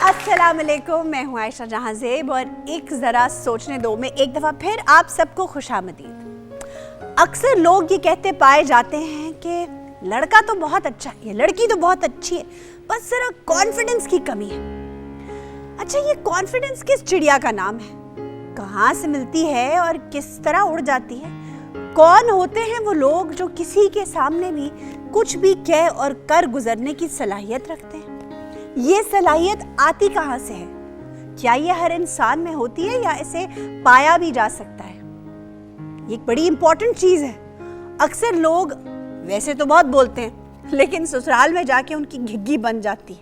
अस्सलाम वालेकुम, मैं हूँ आयशा जहां ज़ेब और एक ज़रा सोचने दो में एक दफ़ा फिर आप सबको खुशामदीद। अक्सर लोग ये कहते पाए जाते हैं कि लड़का तो बहुत अच्छा है, ये लड़की तो बहुत अच्छी है, बस ज़रा कॉन्फिडेंस की कमी है। अच्छा, ये कॉन्फिडेंस किस चिड़िया का नाम है? कहाँ से मिलती है और किस तरह उड़ जाती है? कौन होते हैं वो लोग जो किसी के सामने भी कुछ भी कह और कर गुजरने की सलाहियत रखते हैं? ये सलाहियत आती कहाँ से है? क्या ये हर इंसान में होती है या इसे पाया भी जा सकता है? ये एक बड़ी इंपॉर्टेंट चीज़ है। अक्सर लोग वैसे तो बहुत बोलते हैं, लेकिन ससुराल में जाके उनकी घिग्गी बन जाती है।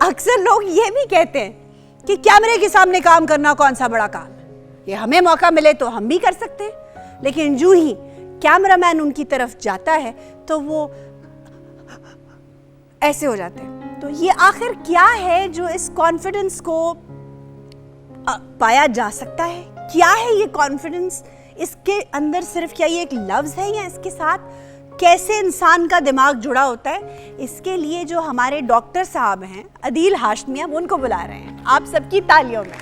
अक्सर लोग ये भी कहते हैं कि कैमरे के सामने काम करना कौन सा बड़ा काम है, ये हमें मौका मिले तो हम भी कर सकते हैं। लेकिन जो ही कैमरामैन उनकी तरफ जाता है तो वो ऐसे हो जाते हैं। तो ये आखिर क्या है जो इस कॉन्फिडेंस को पाया जा सकता है? क्या है ये कॉन्फिडेंस? इसके अंदर सिर्फ क्या ये एक लफ्ज है या इसके साथ कैसे इंसान का दिमाग जुड़ा होता है? इसके लिए जो हमारे डॉक्टर साहब हैं अदील हाशमी, हम उनको बुला रहे हैं आप सबकी तालियों में।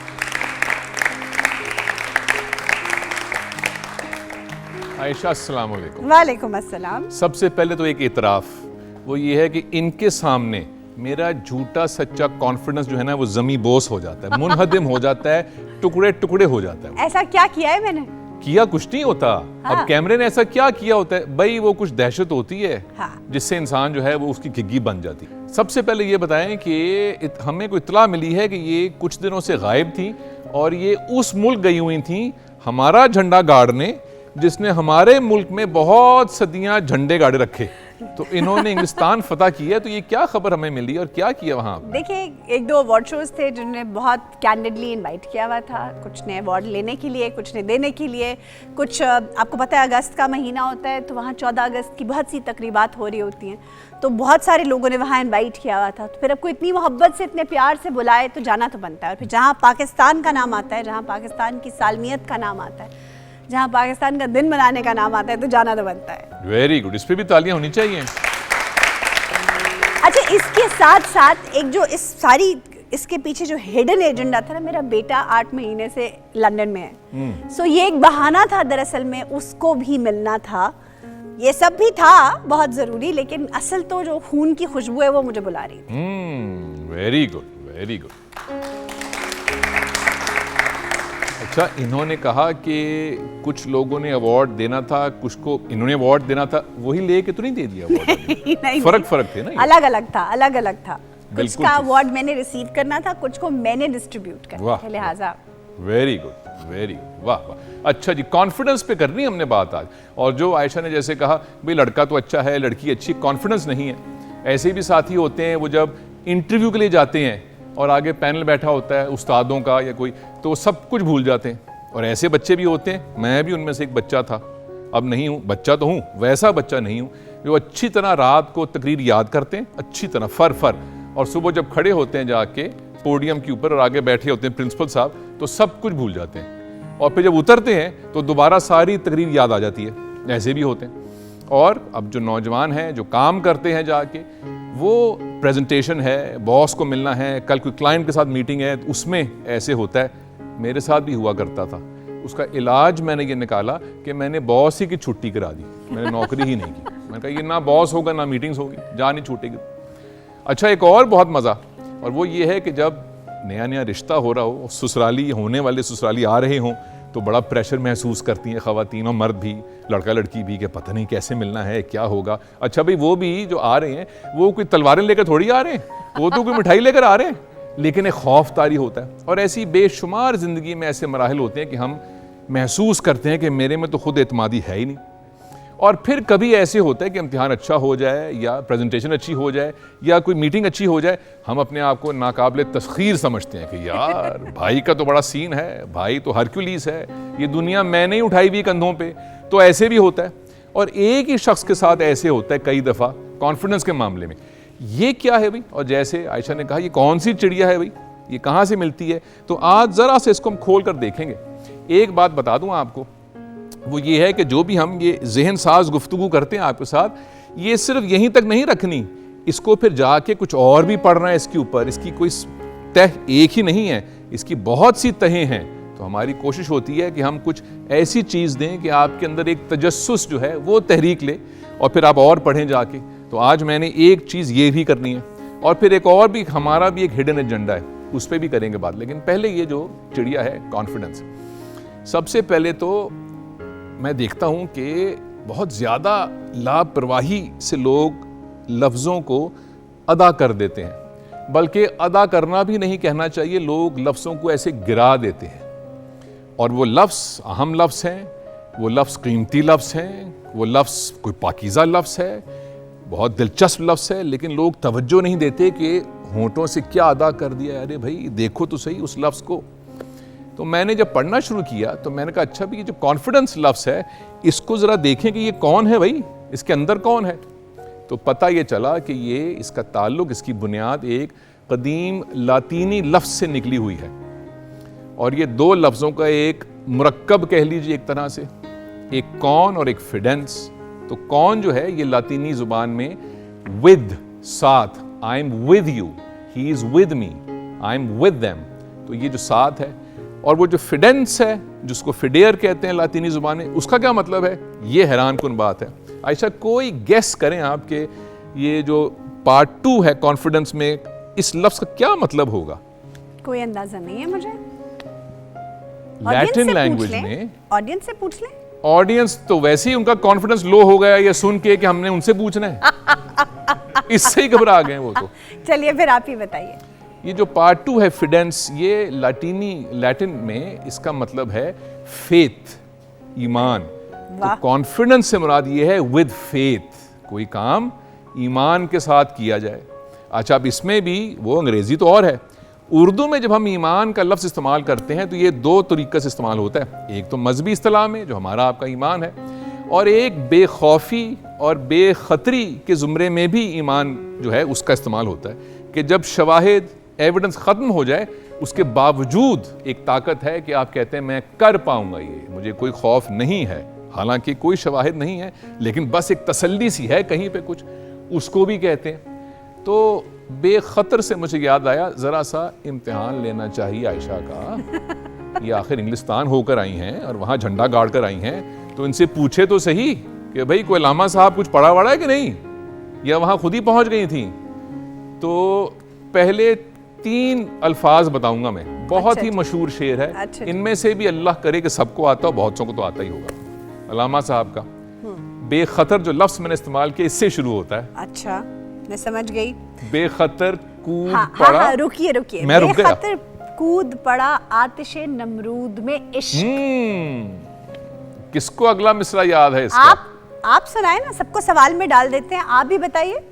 आयशा अस्सलाम वालेकुम। वालेकुम अस्सलाम। सबसे पहले तो एक इतराफ़ वो ये है कि इनके सामने मेरा झूठा सच्चा कॉन्फिडेंस जो है ना वो ज़मी बोस हो जाता है, मुनहदिम हो जाता है, टुकड़े टुकड़े हो जाता है। ऐसा क्या किया है मैंने? किया कुछ नहीं होता। हाँ। अब कैमरे ने ऐसा क्या किया होता है भाई? वो कुछ दहशत होती है, हाँ। जिससे इंसान जो है वो उसकी घिग्गी बन जाती है। सबसे पहले ये बताएं कि हमें कोई इत्तला मिली है कि ये कुछ दिनों से गायब थी और ये उस मुल्क गई हुई थी हमारा झंडा गाड़ने, जिसने हमारे मुल्क में बहुत सदियां झंडे गाड़े रखे। तो इन्होंने इंग्लिस्तान फतह किया, तो ये क्या खबर हमें मिली और क्या किया वहाँ? देखिए, एक दो अवार्ड शोज थे जिन्होंने बहुत कैंडिडली इनवाइट किया हुआ था, कुछ ने अवार्ड लेने के लिए, कुछ ने देने के लिए, कुछ आपको पता है अगस्त का महीना होता है तो वहाँ 14 अगस्त की बहुत सी तकरीबात हो रही होती हैं, तो बहुत सारे लोगों ने वहाँ इन्वाइट किया हुआ था। तो फिर आपको इतनी मोहब्बत से इतने प्यार से बुलाए तो जाना तो बनता है। और फिर जहाँ पाकिस्तान का नाम आता है, जहाँ पाकिस्तान की सालमियत का नाम आता है, जहाँ पाकिस्तान का दिन मनाने का नाम आता है, तो जाना तो बनता है। वेरी गुड, इस पे भी तालियां होनी चाहिए। अच्छा, इसके साथ साथ एक जो इसके पीछे जो हिडन एजेंडा था ना, मेरा बेटा 8 महीने से लंदन में है, सो ये एक बहाना था दरअसल में, उसको भी मिलना था। ये सब भी था बहुत जरूरी, लेकिन असल तो जो खून की खुशबू है वो मुझे बुला रही थी। Very good, very good. अच्छा, इन्होंने कहा कि कुछ लोगों ने अवार्ड देना था, कुछ को इन्होंने अवार्ड देना था, वही लेके तो नहीं दे दिया अवार्ड? नहीं, फर्क थे ना, अलग अलग था। कुछ का अवार्ड मैंने रिसीव करना था, कुछ को मैंने डिस्ट्रीब्यूट करना था, लिहाजा। वेरी गुड, वेरी गुड, वाह वाह। अच्छा जी, कॉन्फिडेंस पे करनी हमने बात आज। और जो आयशा ने जैसे कहा भाई लड़का तो अच्छा है, लड़की अच्छी, कॉन्फिडेंस नहीं है। ऐसे भी साथी होते हैं वो जब इंटरव्यू के लिए जाते हैं और आगे पैनल बैठा होता है उस्तादों का या कोई, तो सब कुछ भूल जाते हैं। और ऐसे बच्चे भी होते हैं, मैं भी उनमें से एक बच्चा था, अब नहीं हूँ, बच्चा तो हूँ, वैसा बच्चा नहीं हूँ, जो अच्छी तरह रात को तकरीर याद करते हैं, अच्छी तरह फर और सुबह जब खड़े होते हैं जाके पोडियम के ऊपर और आगे बैठे होते हैं प्रिंसिपल साहब, तो सब कुछ भूल जाते हैं। और फिर जब उतरते हैं तो दोबारा सारी तकरीर याद आ जाती है। ऐसे भी होते हैं। और अब जो नौजवान हैं, जो काम करते हैं जाके, वो प्रेजेंटेशन है, बॉस को मिलना है, कल कोई क्लाइंट के साथ मीटिंग है, तो उसमें ऐसे होता है। मेरे साथ भी हुआ करता था। उसका इलाज मैंने ये निकाला कि मैंने बॉस ही की छुट्टी करा दी, मैंने नौकरी ही नहीं की। मैंने कहा ये ना बॉस होगा ना मीटिंग्स होगी, जान ही छूटेगी। अच्छा, एक और बहुत मज़ा, और वो ये है कि जब नया नया रिश्ता हो रहा हो, ससुराली होने वाले ससुराली आ रहे हों, तो बड़ा प्रेशर महसूस करती हैं ख़वातीन और मर्द भी, लड़का लड़की भी, कि पता नहीं कैसे मिलना है, क्या होगा। अच्छा भाई, वो भी जो आ रहे हैं वो कोई तलवारें लेकर थोड़ी आ रहे हैं, वो तो कोई मिठाई लेकर आ रहे हैं, लेकिन एक खौफ तारी होता है। और ऐसी बेशुमार ज़िंदगी में ऐसे मराहल होते हैं कि हम महसूस करते हैं कि मेरे में तो खुद एतमादी है ही नहीं। और फिर कभी ऐसे होता है कि इम्तिहान अच्छा हो जाए या प्रेजेंटेशन अच्छी हो जाए या कोई मीटिंग अच्छी हो जाए, हम अपने आप को नाकाबिले तस्खीर समझते हैं कि यार भाई का तो बड़ा सीन है, भाई तो हरक्यूलिस है, ये दुनिया मैंने ही उठाई हुई कंधों पे। तो ऐसे भी होता है। और एक ही शख्स के साथ ऐसे होता है कई दफ़ा कॉन्फिडेंस के मामले में। ये क्या है भाई? और जैसे आयशा ने कहा ये कौन सी चिड़िया है भाई, ये कहाँ से मिलती है? तो आज ज़रा से इसको हम खोल कर देखेंगे। एक बात बता दूँ आपको, वो ये है कि जो भी हम ये जहन साज गुफ्तगू करते हैं आपके साथ, ये सिर्फ यहीं तक नहीं रखनी, इसको फिर जाके कुछ और भी पढ़ना है इसके ऊपर, इसकी कोई तह एक ही नहीं है, इसकी बहुत सी तहें हैं। तो हमारी कोशिश होती है कि हम कुछ ऐसी चीज़ दें कि आपके अंदर एक तजस्सुस जो है वो तहरीक ले और फिर आप और पढ़ें जाके। तो आज मैंने एक चीज़ ये भी करनी है और फिर एक और भी, हमारा भी एक हिडन एजेंडा है, उस पर भी करेंगे बात। लेकिन पहले ये जो चिड़िया है कॉन्फिडेंस, सबसे पहले तो मैं देखता हूँ कि बहुत ज़्यादा लापरवाही से लोग लफ्ज़ों को अदा कर देते हैं, बल्कि अदा करना भी नहीं कहना चाहिए, लोग लफ्ज़ों को ऐसे गिरा देते हैं। और वो लफ्ज़ अहम लफ्ज़ हैं, वो लफ्ज़ कीमती लफ्ज़ हैं, वो लफ्ज़ कोई पाकीज़ा लफ्ज़ है, बहुत दिलचस्प लफ्ज़ है, लेकिन लोग तवज्जो नहीं देते कि होंठों से क्या अदा कर दिया। अरे भाई देखो तो सही उस लफ्ज़ को। तो मैंने जब पढ़ना शुरू किया तो मैंने कहा अच्छा भी ये जो कॉन्फिडेंस लफ्ज़ है इसको ज़रा देखें कि ये कौन है भाई, इसके अंदर कौन है। तो पता ये चला कि ये इसका ताल्लुक़, इसकी बुनियाद एक कदीम लातीनी लफ्ज़ से निकली हुई है। और ये दो लफ्ज़ों का एक मुरक्कब कह लीजिए एक तरह से, एक कौन और एक फिडेंस। तो कौन जो है ये लातीनी ज़ुबान में विद, साथ, I am with you, he is with me, I am with them, तो ये जो साथ है। और वो जो फिडेंस है जिसको फिडेयर कहते हैं लातीनी ज़ुबान में, उसका क्या मतलब है, ये हैरान कुन बात है। आयशा कोई गेस करें आपके ये जो पार्ट 2 है कॉन्फिडेंस में, इस लफ्ज़ का क्या मतलब होगा? कोई अंदाजा नहीं है मुझे। लैटिन लैंग्वेज में ऑडियंस से पूछ ले। ऑडियंस तो वैसे ही उनका कॉन्फिडेंस लो हो गया ये सुन के कि हमने उनसे पूछना है, इससे ही घबरा गए वो तो। चलिए फिर आप ही बताइए। ये जो पार्ट 2 है फिडेंस, ये लैटिन में इसका मतलब है फेथ, ईमान। तो कॉन्फिडेंस से मुराद ये है विद फेथ, कोई काम ईमान के साथ किया जाए। अच्छा, अब इसमें भी वो अंग्रेजी तो और है, उर्दू में जब हम ईमान का लफ्ज़ इस्तेमाल करते हैं तो ये दो तरीक़े से इस्तेमाल होता है। एक तो मजहबी इस्तिलाह में जो हमारा आपका ईमान है, और एक बेखौफी और बेखतरी के ज़ुमरे में भी ईमान जो है उसका इस्तेमाल होता है कि जब शवाहिद एविडेंस ख़त्म हो जाए उसके बावजूद एक ताकत है कि आप कहते हैं मैं कर पाऊंगा, ये मुझे कोई खौफ नहीं है, हालांकि कोई शवाहिद नहीं है लेकिन बस एक तसल्ली सी है कहीं पे कुछ, उसको भी कहते हैं। तो बेखतर से मुझे याद आया ज़रा सा इम्तिहान लेना चाहिए आयशा का। ये आखिर इंग्लिस्तान होकर आई हैं और वहाँ झंडा गाड़ कर आई हैं, तो इनसे पूछे तो सही कि भाई कोई लामा साहब कुछ पढ़ा वढ़ा है कि नहीं, या वहाँ खुद ही पहुँच गई थी। तो पहले 3 अल्फाज बताऊंगा मैं, बहुत ही मशहूर शेर है, इनमें से भी अल्लाह करे कि सबको आता हो, बहुत सौ को तो आता ही होगा। अलामा साहब का बेखतर जो लफ्ज़ मैंने इस्तेमाल किया इससे शुरू होता है। अच्छा, मैं समझ गई। बेखतर कूद पड़ा, रुकिए मैं रुक गया। बेखतर कूद पड़ा आतिशे नमरूद में इश्क। किसको अगला मिसरा याद है इसका? आप सुनाए ना, सबको सवाल में डाल देते हैं, आप भी बताइए।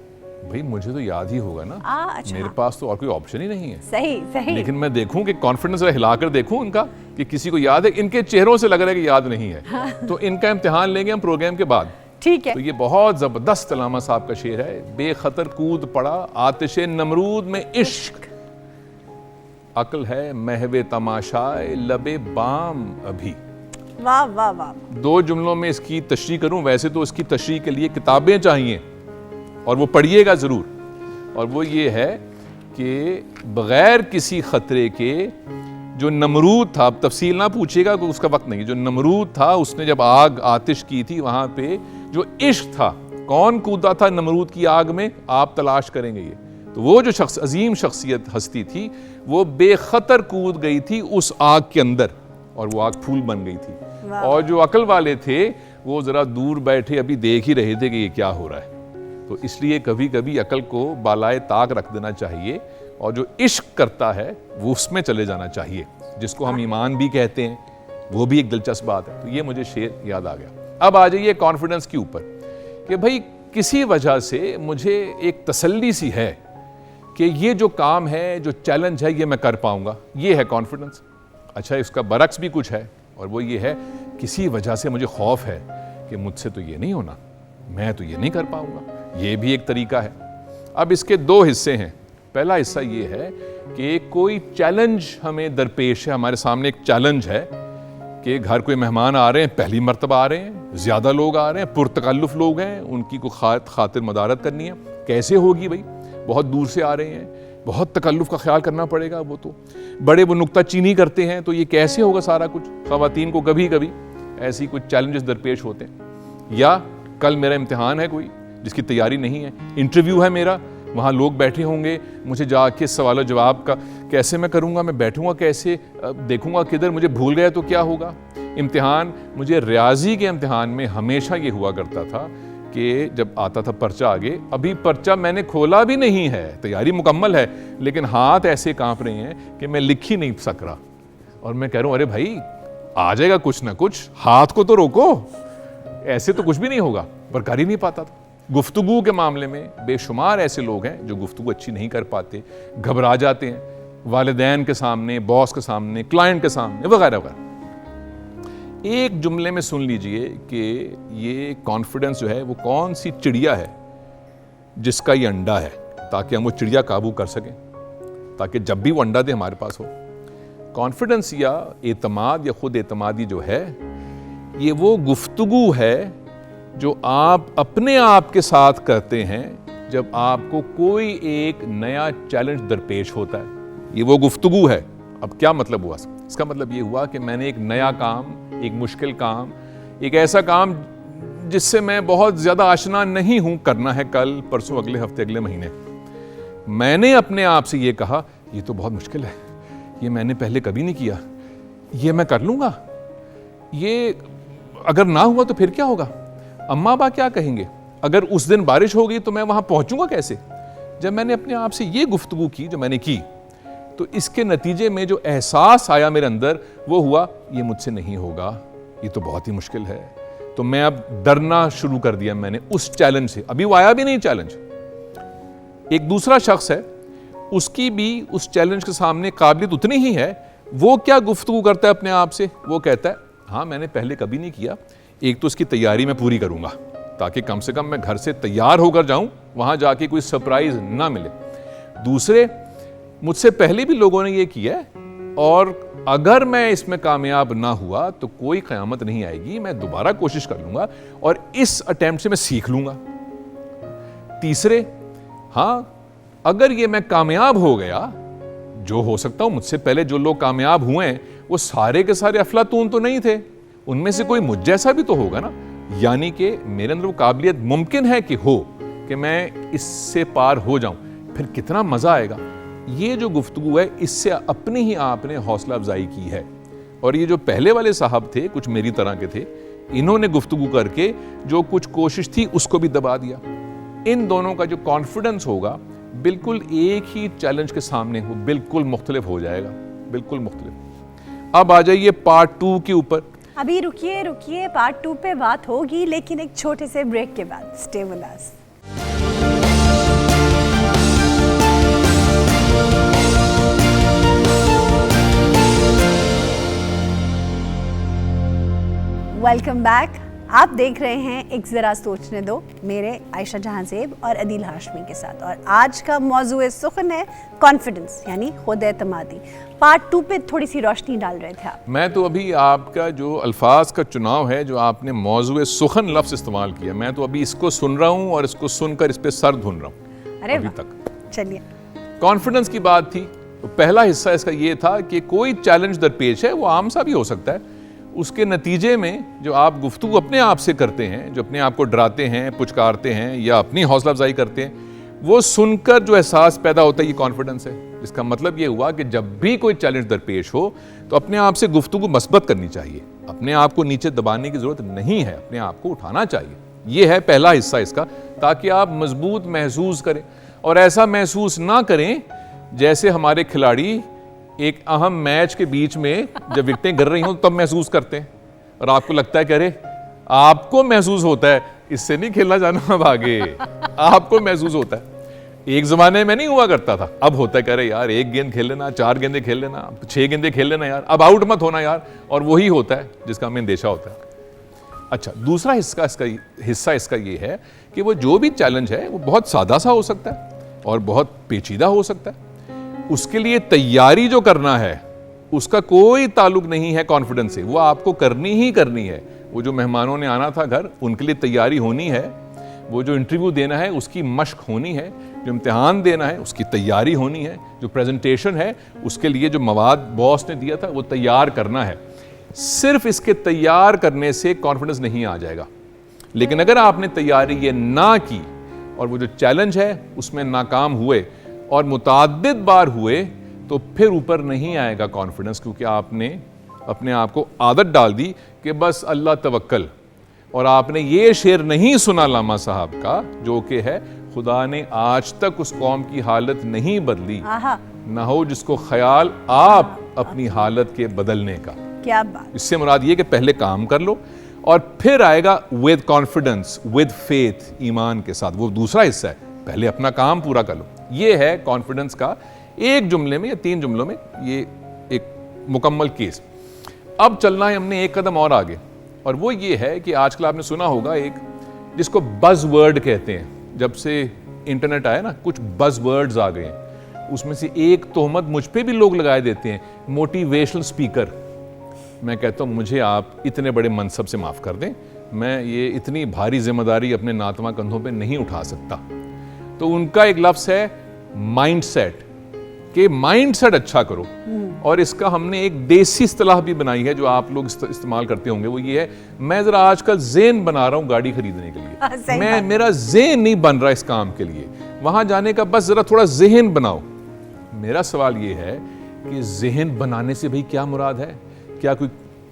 भाई मुझे तो याद ही होगा ना। अच्छा। मेरे पास तो और कोई ऑप्शन ही नहीं है। सही। लेकिन मैं देखूं कि कॉन्फिडेंस हिलाकर देखूं उनका कि किसी को याद है। इनके चेहरों से लग रहा है कि याद नहीं है। हाँ। तो इनका इम्तिहान लेंगे हम प्रोग्राम के बाद। ठीक है। तो ये बहुत जबरदस्त अलामा साहब का शेर है। बेखतर कूद पड़ा आतिशे नमरूद में इश्क, अक्ल है महवे तमाशाए लबे बाम अभी। वाह वाह वाह। 2 जुमलों में इसकी तशरीह करूं, वैसे तो इसकी तशरीह के लिए किताबें चाहिए और वो पढ़िएगा ज़रूर। और वो ये है कि बग़ैर किसी ख़तरे के जो नमरूद था, अब तफसील ना पूछिएगा क्योंकि उसका वक्त नहीं, जो नमरूद था उसने जब आग आतिश की थी वहाँ पे जो इश्क था, कौन कूदा था नमरूद की आग में, आप तलाश करेंगे ये। तो वो जो शख्स, अजीम शख्सियत हस्ती थी, वो बेखतर कूद गई थी उस आग के अंदर और वो आग फूल बन गई थी। और जो अकल वाले थे वो ज़रा दूर बैठे अभी देख ही रहे थे कि ये क्या हो रहा है। तो इसलिए कभी कभी अकल को बालाए ताक रख देना चाहिए और जो इश्क करता है वो उसमें चले जाना चाहिए, जिसको हम ईमान भी कहते हैं। वो भी एक दिलचस्प बात है। तो ये मुझे शेर याद आ गया। अब आ जाइए कॉन्फिडेंस के ऊपर कि भाई किसी वजह से मुझे एक तसल्ली सी है कि ये जो काम है, जो चैलेंज है, ये मैं कर पाऊंगा, ये है कॉन्फिडेंस। अच्छा, इसका बरक्स भी कुछ है और वो ये है किसी वजह से मुझे खौफ है कि मुझसे तो ये नहीं होना, मैं तो ये नहीं कर पाऊंगा, ये भी एक तरीका है। अब इसके 2 हिस्से हैं। पहला हिस्सा ये है कि कोई चैलेंज हमें दरपेश है, हमारे सामने एक चैलेंज है कि घर कोई मेहमान आ रहे हैं, पहली मर्तबा आ रहे हैं, ज़्यादा लोग आ रहे हैं, पुरतकल्लुफ़ लोग हैं, उनकी को खातिर मदारत करनी है, कैसे होगी भाई, बहुत दूर से आ रहे हैं, बहुत तकल्लुफ़ का ख्याल करना पड़ेगा, वो तो बड़े वो नुक्ताचीनी करते हैं, तो ये कैसे होगा सारा कुछ। ख़वातीन को कभी कभी ऐसी कुछ चैलेंजेस दरपेश होते हैं। या कल मेरा इम्तिहान है कोई जिसकी तैयारी नहीं है, इंटरव्यू है मेरा, वहाँ लोग बैठे होंगे, मुझे जाके सवाल जवाब का कैसे मैं करूँगा, मैं बैठूँगा कैसे, देखूँगा किधर, मुझे भूल गया तो क्या होगा। इम्तिहान, मुझे रियाजी के इम्तिहान में हमेशा ये हुआ करता था कि जब आता था पर्चा आगे, अभी पर्चा मैंने खोला भी नहीं है, तैयारी मुकम्मल है, लेकिन हाथ ऐसे कांप रहे हैं कि मैं लिख ही नहीं सक रहा। और मैं कह रहा हूँ अरे भाई आ जाएगा कुछ ना कुछ, हाथ को तो रोको, ऐसे तो कुछ भी नहीं होगा, पर कर ही नहीं पाता था। गुफ्तगू के मामले में बेशुमार ऐसे लोग हैं जो गुफ्तगू अच्छी नहीं कर पाते, घबरा जाते हैं, वालिदैन के सामने, बॉस के सामने, क्लाइंट के सामने, वगैरह वगैरह। एक जुमले में सुन लीजिए कि ये कॉन्फिडेंस जो है वो कौन सी चिड़िया है जिसका ये अंडा है, ताकि हम वो चिड़िया काबू कर सकें, ताकि जब भी वो अंडा दे हमारे पास हो। कॉन्फिडेंस या एतमाद या खुद एतमादी जो है, ये वो गुफ्तगू है जो आप अपने आप के साथ करते हैं जब आपको कोई एक नया चैलेंज दरपेश होता है। ये वो गुफ्तगू है। अब क्या मतलब हुआ इसका? मतलब ये हुआ कि मैंने एक नया काम, एक मुश्किल काम, एक ऐसा काम जिससे मैं बहुत ज़्यादा आशना नहीं हूं, करना है कल, परसों, अगले हफ्ते, अगले महीने। मैंने अपने आप से ये कहा ये तो बहुत मुश्किल है, ये मैंने पहले कभी नहीं किया, ये मैं कर लूँगा, ये अगर ना हुआ तो फिर क्या होगा, अम्मा बा क्या कहेंगे, अगर उस दिन बारिश होगी तो मैं वहाँ पहुँचूँगा कैसे। जब मैंने अपने आप से ये गुफ्तगू की जो मैंने की, तो इसके नतीजे में जो एहसास आया मेरे अंदर वो हुआ ये मुझसे नहीं होगा, ये तो बहुत ही मुश्किल है। तो मैं अब डरना शुरू कर दिया मैंने उस चैलेंज से। अभी वो आया भी नहीं चैलेंज। एक दूसरा शख्स है, उसकी भी उस चैलेंज के सामने काबिलियत उतनी ही है। वो क्या गुफ्तगू करता है अपने आप से, वो कहता है हाँ मैंने पहले कभी नहीं किया, एक तो उसकी तैयारी मैं पूरी करूंगा ताकि कम से कम मैं घर से तैयार होकर जाऊं, वहां जाके कोई सरप्राइज ना मिले। दूसरे, मुझसे पहले भी लोगों ने ये किया है और अगर मैं इसमें कामयाब ना हुआ तो कोई क़यामत नहीं आएगी, मैं दोबारा कोशिश कर लूंगा और इस अटेम्प्ट से मैं सीख लूंगा। तीसरे, हाँ अगर ये मैं कामयाब हो गया, जो हो सकता हूं मुझसे पहले जो लोग कामयाब हुए हैं वो सारे के सारे अफलातून तो नहीं थे, उनमें से कोई मुझ जैसा भी तो होगा ना, यानी कि मेरे अंदर वो काबिलियत मुमकिन है कि हो कि मैं इससे पार हो जाऊं, फिर कितना मजा आएगा। ये जो गुफ्तगू है इससे अपने ही आपने हौसला अफजाई की है। और ये जो पहले वाले साहब थे, कुछ मेरी तरह के थे, इन्होंने गुफ्तगू करके जो कुछ कोशिश थी उसको भी दबा दिया। इन दोनों का जो कॉन्फिडेंस होगा बिल्कुल एक ही चैलेंज के सामने वो बिल्कुल मुख्तलिफ हो जाएगा, बिल्कुल मुख्तलिफ। अब आ जाइए पार्ट 2 के ऊपर। अभी रुकिए, पार्ट 2 पे बात होगी, लेकिन एक छोटे से ब्रेक के बाद। Stay with us. Welcome back. आप देख रहे हैं एक ज़रा सोचने दो, मेरे आयशा जहां ज़ेब और अदील हाशमी के साथ। और आज का मौजूए सुखन है कॉन्फिडेंस, यानी खुद एतमादी। पार्ट 2 पे थोड़ी सी रोशनी डाल रहे थे आप। मैं तो अभी आपका जो अल्फाज का चुनाव है, जो आपने मौजूए सुखन लफ्ज़ इस्तेमाल किया, मैं तो अभी इसको सुन रहा हूँ और इसको सुनकर इस पर सर धुन रहा हूँ अरे अभी तक। चलिए, कॉन्फिडेंस की बात थी, तो पहला हिस्सा इसका ये था कि कोई चैलेंज दरपेश है, वो आम सा भी हो सकता है, उसके नतीजे में जो आप गुफ्तगू अपने आप से करते हैं, जो अपने आप को डराते हैं, पुचकारते हैं या अपनी हौसला अफजाई करते हैं, वो सुनकर जो एहसास पैदा होता है ये कॉन्फिडेंस है। इसका मतलब ये हुआ कि जब भी कोई चैलेंज दरपेश हो तो अपने आप से गुफ्तगू मस्बत करनी चाहिए, अपने आप को नीचे दबाने की जरूरत नहीं है, अपने आप को उठाना चाहिए। ये है पहला हिस्सा इसका, ताकि आप मजबूत महसूस करें और ऐसा महसूस ना करें जैसे हमारे खिलाड़ी एक अहम मैच के बीच में जब विकेटें गिर रही हों तब महसूस करते हैं और आपको लगता है कि अरे आपको महसूस होता है इससे नहीं खेलना जाना, अब आगे आपको महसूस होता है। एक जमाने में नहीं हुआ करता था, अब होता है कि अरे यार 1 गेंद खेल लेना, 4 गेंदें खेल लेना, 6 गेंदें खेल लेना यार, अब आउट मत होना यार, और वही होता है जिसका हमें अंदेशा होता है। अच्छा, दूसरा हिस्सा इसका ये है कि वो जो भी चैलेंज है वो बहुत सादा सा हो सकता है और बहुत पेचीदा हो सकता है। उसके लिए तैयारी जो करना है उसका कोई ताल्लुक नहीं है कॉन्फिडेंस से, वो आपको करनी ही करनी है। वो जो मेहमानों ने आना था घर, उनके लिए तैयारी होनी है वो जो इंटरव्यू देना है उसकी मश्क होनी है, जो इम्तिहान देना है उसकी तैयारी होनी है, जो प्रेजेंटेशन है उसके लिए जो मवाद बॉस ने दिया था वो तैयार करना है। सिर्फ इसके तैयार करने से कॉन्फिडेंस नहीं आ जाएगा, लेकिन अगर आपने तैयारी ये ना की और वो जो चैलेंज है उसमें नाकाम हुए और मुताद्दिद बार हुए, तो फिर ऊपर नहीं आएगा कॉन्फिडेंस, क्योंकि आपने अपने आप को आदत डाल दी कि बस अल्लाह तवक्कल। और आपने ये शेर नहीं सुना लामा साहब का, जो कि है खुदा ने आज तक उस कौम की हालत नहीं बदली, ना हो जिसको ख्याल आप अपनी हालत के बदलने का। क्या बात। इससे मुराद ये कि पहले काम कर लो और फिर आएगा विद कॉन्फिडेंस, विद फेथ, ईमान के साथ, वो दूसरा हिस्सा है। पहले अपना काम पूरा कर लो। ये है कॉन्फिडेंस का एक जुमले में या 3 जुमलों में ये एक मुकम्मल केस। अब चलना है हमने एक कदम और आगे, और वो ये है कि आजकल आपने सुना होगा एक जिसको बज़ वर्ड कहते हैं। जब से इंटरनेट आया ना, कुछ बज़ वर्ड्स आ गए हैं। उसमें से एक तोहमत मुझ पे भी लोग लगाए देते हैं, मोटिवेशनल स्पीकर। मैं कहता हूँ मुझे आप इतने बड़े मनसब से माफ़ कर दें, मैं ये इतनी भारी जिम्मेदारी अपने नातवा कंधों पे नहीं उठा सकता। तो उनका एक लफ्ज़ है माइंडसेट, कि माइंडसेट अच्छा करो। और इसका हमने एक देसी इस्तिलाह भी बनाई है जो आप लोग इस्तेमाल करते होंगे, वो ये है, मैं जरा आजकल ज़ेन बना रहा हूँ गाड़ी खरीदने के लिए। मेरा ज़ेन नहीं बन रहा इस काम के लिए, वहां जाने का बस जरा थोड़ा ज़ेहन बनाओ। मेरा सवाल ये है कि ज़ेहन बनाने से भाई क्या मुराद है? क्या कोई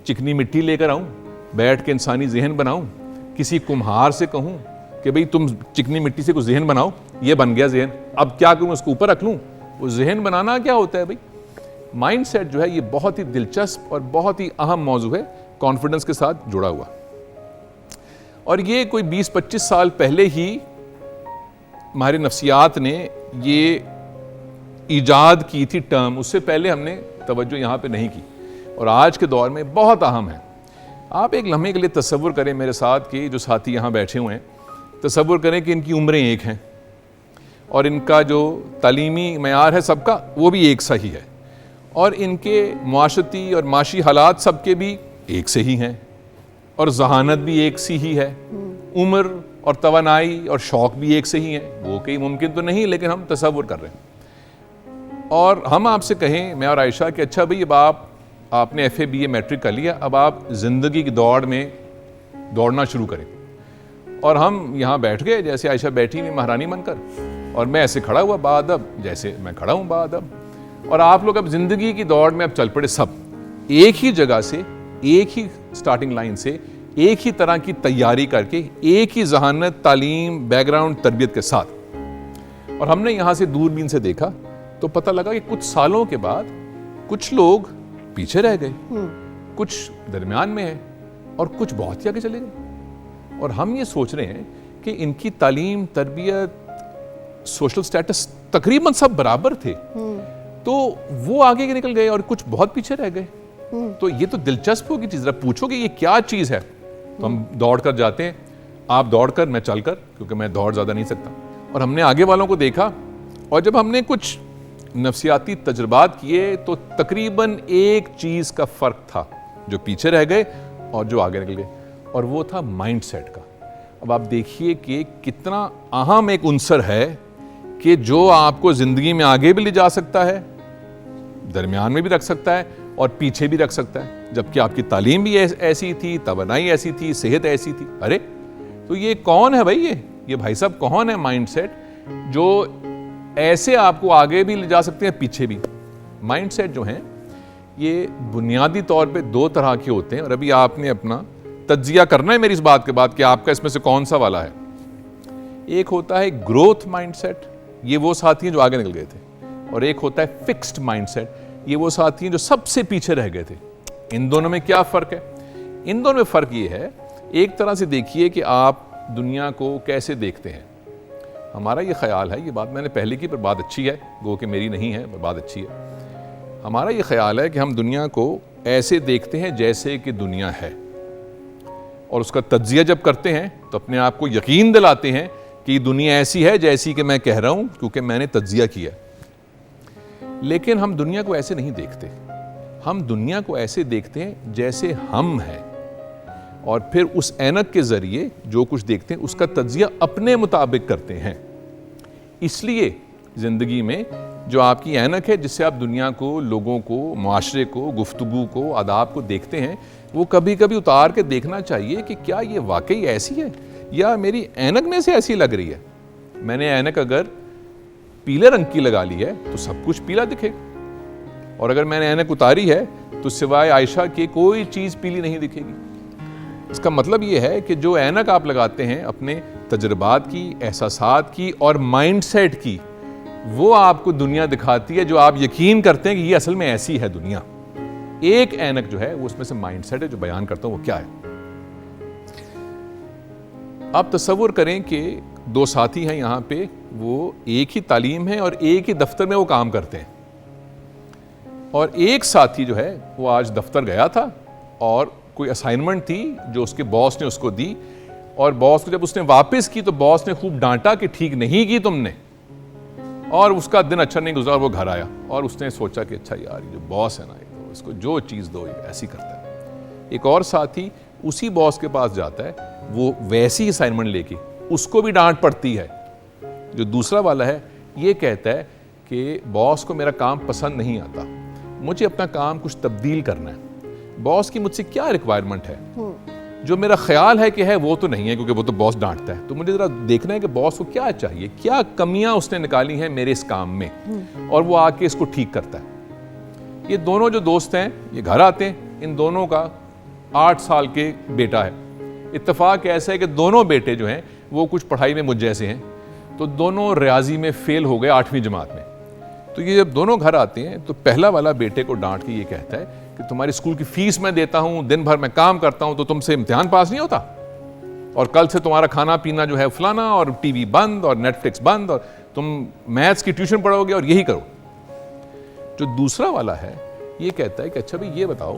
चिकनी मिट्टी लेकर आऊं, बैठ के इंसानी ज़ेहन बनाऊं, किसी कुम्हार से कहूं कि भाई तुम चिकनी मिट्टी से कुछ ज़ेहन बनाओ, ये बन गया ज़ेहन, अब क्या करूं, उसको ऊपर रख लूं? वो ज़ेहन बनाना क्या होता है भाई? माइंडसेट जो है ये बहुत ही दिलचस्प और बहुत ही अहम मौजू है, कॉन्फिडेंस के साथ जुड़ा हुआ। और ये कोई 20-25 साल पहले ही हमारे नफ्सियात ने ये ईजाद की थी टर्म, उससे पहले हमने तवज्जो यहाँ पे नहीं की, और आज के दौर में बहुत अहम है। आप एक लम्हे के लिए तसव्वुर करें, मेरे साथ के जो साथी यहाँ बैठे हुए हैं, तसव्वुर करें कि इनकी उम्रें एक हैं और इनका जो तालीमी मयार है सबका वो भी एक सा ही है, और इनके मुआशरती और माशी हालात सबके भी एक से ही हैं, और जहानत भी एक सी ही है, उम्र और तवानाई और शौक़ भी एक से ही है। वो कहीं मुमकिन तो नहीं, लेकिन हम तसव्वुर कर रहे हैं। और हम आपसे कहें, मैं और आयशा, कि अच्छा भाई अब आपने FA BA मैट्रिक कर लिया, अब आप ज़िंदगी की दौड़ में दौड़ना शुरू करें। और हम यहाँ बैठ गए, जैसे आयशा बैठी हुई महारानी बनकर, और मैं ऐसे खड़ा हुआ बाअदब, जैसे मैं खड़ा हूँ बाअदब, और आप लोग अब ज़िंदगी की दौड़ में अब चल पड़े, सब एक ही जगह से, एक ही स्टार्टिंग लाइन से, एक ही तरह की तैयारी करके, एक ही जहानत, तालीम, बैकग्राउंड, तरबियत के साथ। और हमने यहाँ से दूरबीन से देखा तो पता लगा कि कुछ सालों के बाद कुछ लोग पीछे रह गए, कुछ दरमियान में है, और कुछ बहुत ही आगे चले गए। और हम ये सोच रहे हैं कि इनकी तालीम, तरबियत, सोशल स्टेटस तकरीबन सब बराबर थे, तो वो आगे के निकल गए और कुछ बहुत पीछे रह गए। तो ये तो दिलचस्प होगी चीज़। पूछोगे ये क्या चीज़ है, तो हम दौड़ कर जाते हैं, आप दौड़ कर, मैं चल कर, क्योंकि मैं दौड़ ज़्यादा नहीं सकता। और हमने आगे वालों को देखा, और जब हमने कुछ नफ्सियाती तजुर्बात किए तो तकरीबन एक चीज़ का फ़र्क था, जो पीछे रह गए और जो आगे निकल गए, और वो था माइंडसेट का। अब आप देखिए कि कितना अहम एक उनसर है कि जो आपको ज़िंदगी में आगे भी ले जा सकता है, दरमियान में भी रख सकता है और पीछे भी रख सकता है। जबकि आपकी तालीम भी ऐसी थी, तवानाई ऐसी थी, सेहत ऐसी थी। अरे तो ये कौन है भाई? ये भाई साहब कौन है माइंडसेट जो ऐसे आपको आगे भी ले जा सकते हैं, पीछे भी? माइंडसेट जो हैं ये बुनियादी तौर पे 2 तरह के होते हैं, और अभी आपने अपना तज्जिया करना है मेरी इस बात के बाद कि आपका इसमें से कौन सा वाला है। एक होता है ग्रोथ माइंडसेट, ये वो साथी हैं जो आगे निकल गए थे, और एक होता है फिक्स्ड माइंडसेट, ये वो साथी हैं जो सबसे पीछे रह गए थे। इन दोनों में क्या फ़र्क है? इन दोनों में फ़र्क ये है, एक तरह से देखिए कि आप दुनिया को कैसे देखते हैं। हमारा ये ख्याल है, ये बात मैंने पहले की, पर बात अच्छी है, गो कि मेरी नहीं है, पर बात अच्छी है। हमारा ये ख्याल है कि हम दुनिया को ऐसे देखते हैं जैसे कि दुनिया है, और उसका तज्जिया जब करते हैं तो अपने आप को यकीन दिलाते हैं कि दुनिया ऐसी है जैसी कि मैं कह रहा हूँ, क्योंकि मैंने तज्जिया किया। लेकिन हम दुनिया को ऐसे नहीं देखते, हम दुनिया को ऐसे देखते हैं जैसे हम हैं। और फिर उस ऐनक के ज़रिए जो कुछ देखते हैं उसका तज्जिया अपने मुताबिक करते हैं। इसलिए ज़िंदगी में जो आपकी ऐनक है जिससे आप दुनिया को, लोगों को, माशरे को, गुफ्तगू को, आदाब को देखते हैं, वो कभी कभी उतार के देखना चाहिए कि क्या ये वाकई ऐसी है या मेरी ऐनक में से ऐसी लग रही है। मैंने ऐनक अगर पीले रंग की लगा ली है तो सब कुछ पीला दिखेगा, और अगर मैंने ऐनक उतारी है तो सिवाय आयशा के कोई चीज़ पीली नहीं दिखेगी। इसका मतलब ये है कि जो ऐनक आप लगाते हैं अपने तजुर्बात की, एहसासात की और माइंडसेट की, वो आपको दुनिया दिखाती है जो आप यकीन करते हैं कि ये असल में ऐसी है दुनिया। एक ऐनक जो है वो उसमें से माइंडसेट है जो बयान करता हूं वो क्या है। आप तसव्वुर करें कि दो साथी हैं यहाँ पे, वो एक ही तालीम है और एक ही दफ्तर में वो काम करते हैं, और एक साथी जो है वो आज दफ्तर गया था और कोई असाइनमेंट थी जो उसके बॉस ने उसको दी, और बॉस को जब उसने वापस की तो बॉस ने खूब डांटा कि ठीक नहीं की तुमने, और उसका दिन अच्छा नहीं गुजरा। वो घर आया और उसने सोचा कि अच्छा यार ये जो बॉस है ना, ये तो इसको जो चीज़ दो ये ऐसी करता है। एक और साथी उसी बॉस के पास जाता है, वो वैसी ही असाइनमेंट लेके, उसको भी डांट पड़ती है। जो दूसरा वाला है ये कहता है कि बॉस को मेरा काम पसंद नहीं आता, मुझे अपना काम कुछ तब्दील करना है, बॉस की मुझसे क्या रिक्वायरमेंट है, जो मेरा ख्याल है कि है वो तो नहीं है क्योंकि वो तो बॉस डांटता है, तो मुझे ज़रा देखना है कि बॉस को क्या चाहिए, क्या कमियां उसने निकाली हैं मेरे इस काम में, और वो आके इसको ठीक करता है। ये दोनों जो दोस्त हैं ये घर आते हैं, इन दोनों का 8 साल के बेटा है। इत्तेफाक ऐसा है कि दोनों बेटे जो हैं वो कुछ पढ़ाई में मुझ जैसे हैं, तो दोनों रियाजी में फेल हो गए 8वीं जमात में। तो ये जब दोनों घर आते हैं तो पहला वाला बेटे को डांट के ये कहता है कि तुम्हारी स्कूल की फीस मैं देता हूँ, दिन भर मैं काम करता हूँ, तो तुमसे इम्तिहान पास नहीं होता, और कल से तुम्हारा खाना पीना जो है फलाना, और टीवी बंद और नेटफ्लिक्स बंद, और तुम मैथ्स की ट्यूशन पढ़ोगे और यही करो। जो दूसरा वाला है ये कहता है कि अच्छा भाई ये बताओ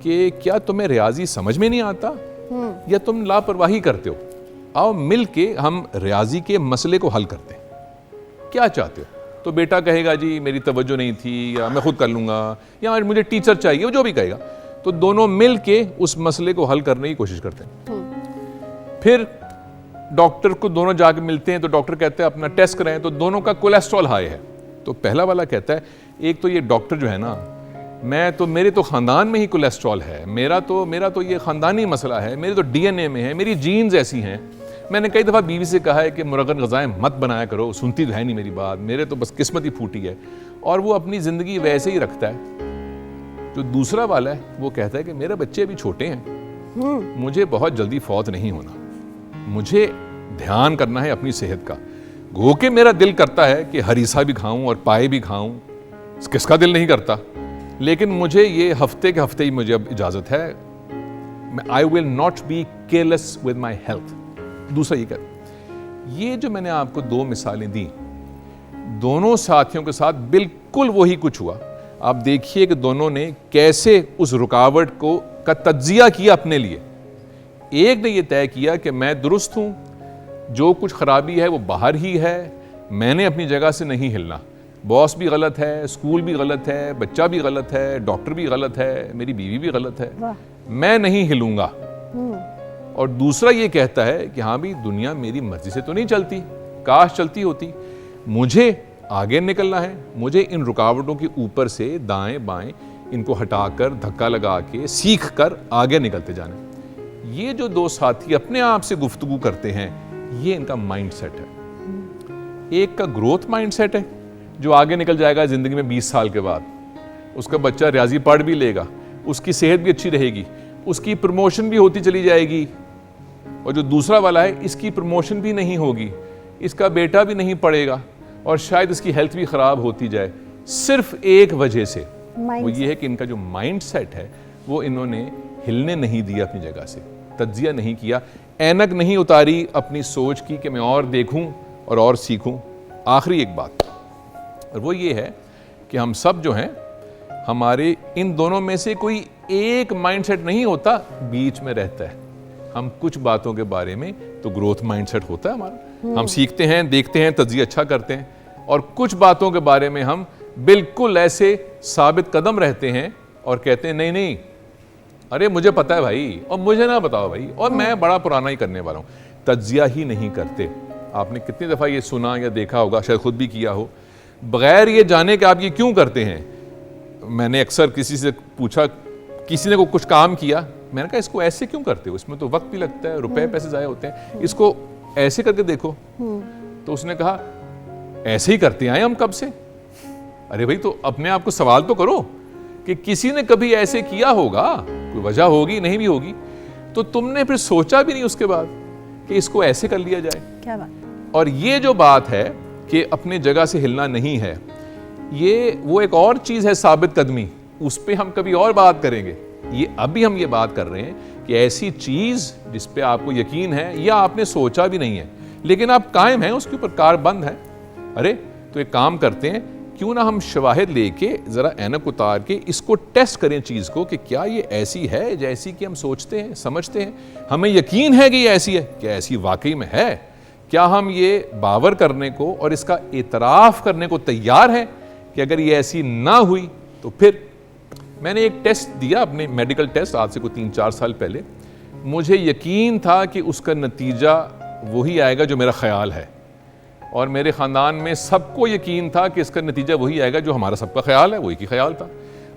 कि क्या तुम्हें रियाजी समझ में नहीं आता या तुम लापरवाही करते हो, आओ मिल के हम रियाजी के मसले को हल करते हैं, क्या चाहते हो। तो बेटा कहेगा जी मेरी तवज्जो नहीं थी, या मैं खुद कर लूँगा, या मुझे टीचर चाहिए, वो जो भी कहेगा। तो दोनों मिल के उस मसले को हल करने की कोशिश करते हैं। फिर डॉक्टर को दोनों जाके मिलते हैं, तो डॉक्टर कहते हैं अपना टेस्ट कराएं, तो दोनों का कोलेस्ट्रॉल हाई है। तो पहला वाला कहता है एक तो ये डॉक्टर जो है ना, मेरे तो ख़ानदान में ही कोलेस्ट्रॉल है, मेरा तो ये ख़ानदानी मसला है, मेरे तो DNA में है, मेरी जीन्स ऐसी हैं। मैंने कई दफ़ा बीवी से कहा है कि मुरगन ग़ज़ाएँ मत बनाया करो, सुनती तो है नहीं मेरी बात, मेरे तो बस किस्मत ही फूटी है, और वो अपनी ज़िंदगी वैसे ही रखता है। जो दूसरा वाला है वो कहता है कि मेरे बच्चे अभी छोटे हैं, मुझे बहुत जल्दी फौत नहीं होना, मुझे ध्यान करना है अपनी सेहत का। गो के मेरा दिल करता है कि हरीसा भी खाऊं और पाए भी खाऊं, किसका दिल नहीं करता, लेकिन मुझे ये हफ्ते के हफ्ते ही मुझे अब इजाज़त है, I will not be careless with my health. दूसरा ये कहता, ये जो मैंने आपको 2 मिसालें दी, दोनों साथियों के साथ बिल्कुल वही कुछ हुआ। आप देखिए कि दोनों ने कैसे उस रुकावट का तज्जिया किया अपने लिए। एक ने यह तय किया कि मैं दुरुस्त हूं, जो कुछ खराबी है वो बाहर ही है, मैंने अपनी जगह से नहीं हिलना, बॉस भी गलत है, स्कूल भी गलत है, बच्चा भी गलत है, डॉक्टर भी गलत है, मेरी बीवी भी गलत है, मैं नहीं हिलूंगा। और दूसरा ये कहता है कि हाँ भी दुनिया मेरी मर्जी से तो नहीं चलती, काश चलती होती, मुझे आगे निकलना है, मुझे इन रुकावटों के ऊपर से दाएं बाएं इनको हटाकर, धक्का लगा के, सीख कर आगे निकलते जाना। ये जो 2 साथी अपने आप से गुफ्तगू करते हैं, ये इनका माइंडसेट है। एक का ग्रोथ माइंडसेट है जो आगे निकल जाएगा जिंदगी में 20 साल के बाद, उसका बच्चा रियाजी पढ़ भी लेगा, उसकी सेहत भी अच्छी रहेगी, उसकी प्रमोशन भी होती चली जाएगी। और जो दूसरा वाला है, इसकी प्रमोशन भी नहीं होगी, इसका बेटा भी नहीं पढ़ेगा और शायद इसकी हेल्थ भी खराब होती जाए, सिर्फ एक वजह से, वो ये है कि इनका जो माइंड सेट है वो इन्होंने हिलने नहीं दिया अपनी जगह से, तज्जिया नहीं किया, ऐनक नहीं उतारी अपनी सोच की कि मैं और देखूं और सीखूं। आखिरी एक बात, और वो ये है कि हम सब जो हैं, हमारे इन दोनों में से कोई एक माइंडसेट नहीं होता, बीच में रहता है। हम कुछ बातों के बारे में तो ग्रोथ माइंडसेट होता है हमारा, हम सीखते हैं, देखते हैं, तज्जिया अच्छा करते हैं, और कुछ बातों के बारे में हम बिल्कुल ऐसे साबित कदम रहते हैं और कहते हैं नहीं नहीं अरे मुझे पता है भाई, और मुझे ना बताओ भाई, और मैं बड़ा पुराना ही करने वाला हूँ। तज्जिया ही नहीं करते। आपने कितनी दफ़ा ये सुना या देखा होगा, शायद खुद भी किया हो, बगैर ये जाने कि आप ये क्यों करते हैं। मैंने अक्सर किसी से पूछा, किसी ने को कुछ काम किया, मैंने कहा इसको ऐसे क्यों करते हो, इसमें तो वक्त भी लगता है, रुपए पैसे ज़ाया होते हैं, इसको ऐसे करके देखो। तो उसने कहा ऐसे ही करते आए हम कब से। अरे भाई, तो अपने आप को सवाल तो करो कि किसी ने कभी ऐसे किया होगा, कोई वजह होगी, नहीं भी होगी, तो तुमने फिर सोचा भी नहीं उसके बाद कि इसको ऐसे कर लिया जाए। क्या बात। और ये जो बात है कि अपने जगह से हिलना नहीं है, ये वो एक और चीज़ है साबित कदमी, उस पर हम कभी और बात करेंगे। ये अभी हम ये बात कर रहे हैं कि ऐसी चीज़ जिस पे आपको यकीन है या आपने सोचा भी नहीं है, लेकिन आप कायम हैं, उसके ऊपर कार बंद है। अरे तो एक काम करते हैं, क्यों ना हम शवाहिद लेके ज़रा ऐनक उतार के इसको टेस्ट करें चीज़ को कि क्या ये ऐसी है जैसी कि हम सोचते हैं, समझते हैं, हमें यकीन है कि ये ऐसी है, क्या ऐसी वाकई में है, क्या हम ये बावर करने को और इसका एतराफ़ करने को तैयार हैं कि अगर ये ऐसी ना हुई तो फिर। मैंने एक टेस्ट दिया, अपने मेडिकल टेस्ट, आज से कोई 3-4 साल पहले। मुझे यकीन था कि उसका नतीजा वही आएगा जो मेरा ख्याल है, और मेरे ख़ानदान में सबको यकीन था कि इसका नतीजा वही आएगा जो हमारा सबका ख्याल है, वही की ख्याल था।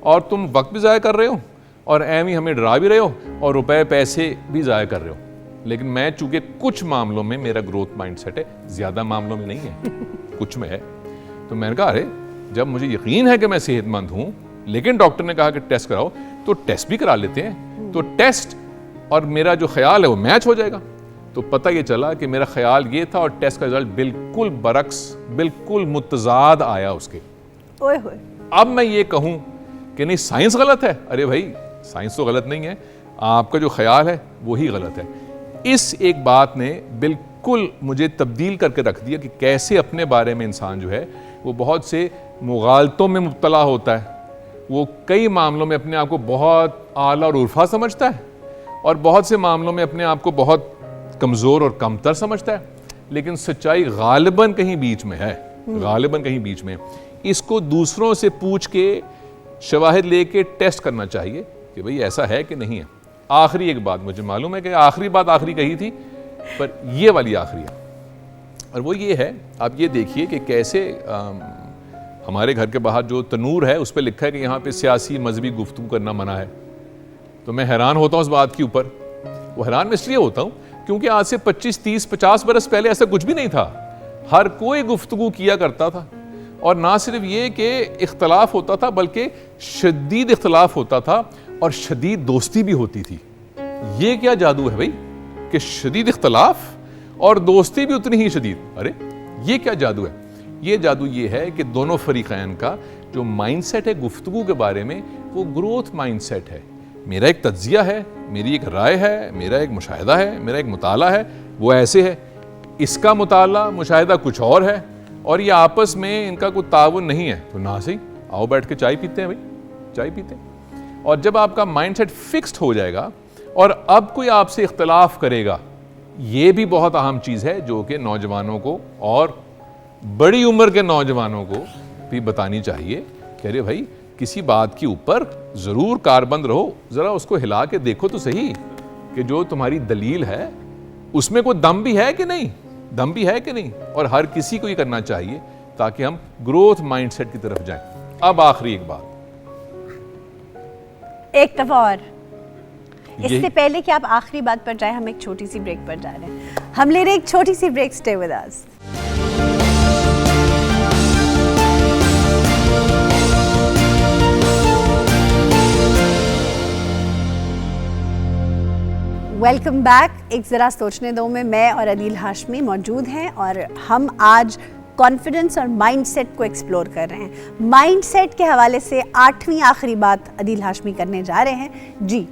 और तुम वक्त भी ज़ाया कर रहे हो और एम ही हमें डरा भी रहे हो और रुपए पैसे भी ज़ाया कर रहे हो। लेकिन मैं चूँकि कुछ मामलों में मेरा ग्रोथ माइंडसेट है, ज़्यादा मामलों में नहीं है, कुछ में है, तो मैंने कहा अरे जब मुझे यकीन है कि मैं सेहतमंद हूँ, लेकिन डॉक्टर ने कहा कि टेस्ट कराओ, तो टेस्ट भी करा लेते हैं। तो टेस्ट और मेरा जो ख्याल है वो मैच हो जाएगा। तो पता ये चला कि मेरा ख्याल ये था और टेस्ट का रिजल्ट बिल्कुल बरक्स, बिल्कुल मुतजाद आया उसके। ओए होए। अब मैं ये कहूँ कि नहीं साइंस गलत है, अरे भाई साइंस तो गलत नहीं है, आपका जो ख्याल है वही गलत है। इस एक बात ने बिल्कुल मुझे तब्दील करके रख दिया कि कैसे अपने बारे में इंसान जो है वो बहुत से मुगालतों में मुब्तला होता है। वो कई मामलों में अपने आप को बहुत आला और उर्फा समझता है, और बहुत से मामलों में अपने आप को बहुत कमज़ोर और कमतर समझता है। लेकिन सच्चाई गालिबन कहीं बीच में है, गालिबन कहीं बीच में। इसको दूसरों से पूछ के, शवाहिद लेके टेस्ट करना चाहिए कि भाई ऐसा है कि नहीं है। आखिरी एक बात, मुझे मालूम है कि आखिरी बात आखिरी कही थी, पर ये वाली आखिरी है, और वो ये है, आप ये देखिए कि कैसे हमारे घर के बाहर जो तनूर है उस पर लिखा है कि यहाँ पे सियासी मजहबी गुफ्तगू करना मना है। तो मैं हैरान होता हूँ इस बात के ऊपर। वो हैरान मैं इसलिए होता हूँ क्योंकि आज से 25, 30, 50 बरस पहले ऐसा कुछ भी नहीं था। हर कोई गुफ्तगू किया करता था, और ना सिर्फ ये कि इख्तलाफ होता था बल्कि शदीद इख्तलाफ होता था और शदीद दोस्ती भी होती थी। ये क्या जादू है भाई कि शदीद इख्तलाफ और दोस्ती भी उतनी ही शदीद। अरे ये क्या जादू है? ये जादू ये है कि दोनों फरीक़ैन का जो माइंडसेट है गुफ्तगू के बारे में, वो ग्रोथ माइंडसेट है। मेरा एक तज्जिया है, मेरी एक राय है, मेरा एक मुशाहिदा है, मेरा एक मुताला है, वो ऐसे है, इसका मुताला मुशाहिदा कुछ और है, और ये आपस में इनका कोई ताउन नहीं है। तो ना सही, आओ बैठ के चाय पीते हैं भाई, चाय पीते हैं। और जब आपका माइंडसेट फिक्स्ड हो जाएगा और अब कोई आपसे इख्तलाफ करेगा, ये भी बहुत अहम चीज़ है जो कि नौजवानों को और बड़ी उम्र के नौजवानों को भी बतानी चाहिए कि अरे भाई किसी बात के ऊपर ज़रूर कारबंद रहो, ज़रा उसको हिला के देखो तो सही कि जो तुम्हारी दलील है उसमें कोई दम भी है कि नहीं, दम भी है कि नहीं। और हर किसी को ये करना चाहिए ताकि हम ग्रोथ माइंडसेट की तरफ जाएं। अब आखिरी एक बात, एक दफा और, इससे पहले कि आप आखिरी बात पर जाए, हम एक छोटी सी ब्रेक पर जा रहे हैं। हम ले रहे एक छोटी सी break, stay with us. Welcome back. एक ज़रा सोचने दो में मैं और अदील हाशमी मौजूद हैं, और हम आज कॉन्फिडेंस और माइंडसेट को एक्सप्लोर कर रहे हैं। माइंडसेट के हवाले से 8वीं आखिरी बात अदील हाशमी करने जा रहे हैं। जी,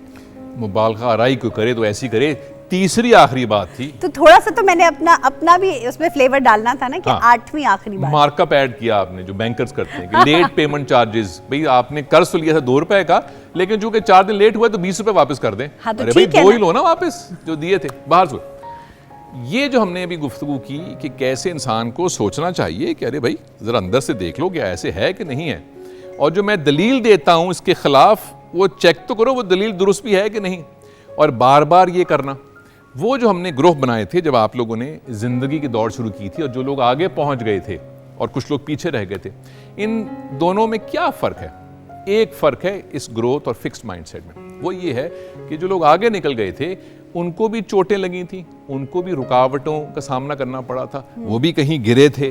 मुबालगा आराई को करे तो ऐसी करे, तीसरी आखिरी बात थी। तो थोड़ा सा तो मैंने अपना भी उसमें फ्लेवर डालना था ना कि हाँ, 8वीं आखिरी बात। मार्कअप ऐड किया आपने, जो बैंकर्स करते हैं कि लेट पेमेंट चार्जेस। भाई आपने कर्ज तो लिया था 2 रुपए का, लेकिन चूंकि 4 दिन लेट हुआ तो 20 रुपए वापस कर दें। हाँ, तो अरे भाई ठीक है 2 ना? ही लो ना वापस जो दिए थे बाहर से। ये जो हमने अभी गुफ्तगू की कि कैसे इंसान को सोचना चाहिए कि अरे भाई जरा अंदर से देख लो कि ऐसे है कि नहीं है, और जो मैं दलील देता हूं इसके खिलाफ वो चेक तो करो वो दलील दुरुस्त भी है कि नहीं। और बार बार ये करना, वो जो हमने ग्रुप बनाए थे जब आप लोगों ने ज़िंदगी की दौड़ शुरू की थी और जो लोग आगे पहुंच गए थे और कुछ लोग पीछे रह गए थे, इन दोनों में क्या फ़र्क है? एक फ़र्क है इस ग्रोथ और फिक्स्ड माइंडसेट में, वो ये है कि जो लोग आगे निकल गए थे उनको भी चोटें लगी थी, उनको भी रुकावटों का सामना करना पड़ा था, वो भी कहीं गिरे थे,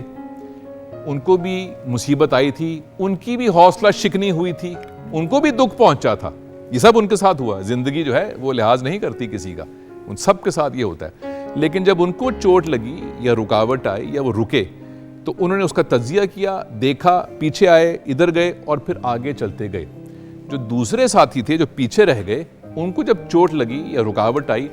उनको भी मुसीबत आई थी, उनकी भी हौसला शिकनी हुई थी, उनको भी दुख पहुंचा था। ये सब उनके साथ हुआ। जिंदगी जो है वो लिहाज नहीं करती किसी का, उन सब के साथ ये होता है। लेकिन जब उनको चोट लगी या रुकावट आई या वो रुके तो उन्होंने उसका तज्जिया किया, देखा, पीछे आए, इधर गए और फिर आगे चलते गए। जो दूसरे साथी थे जो पीछे रह गए, उनको जब चोट लगी या रुकावट आई,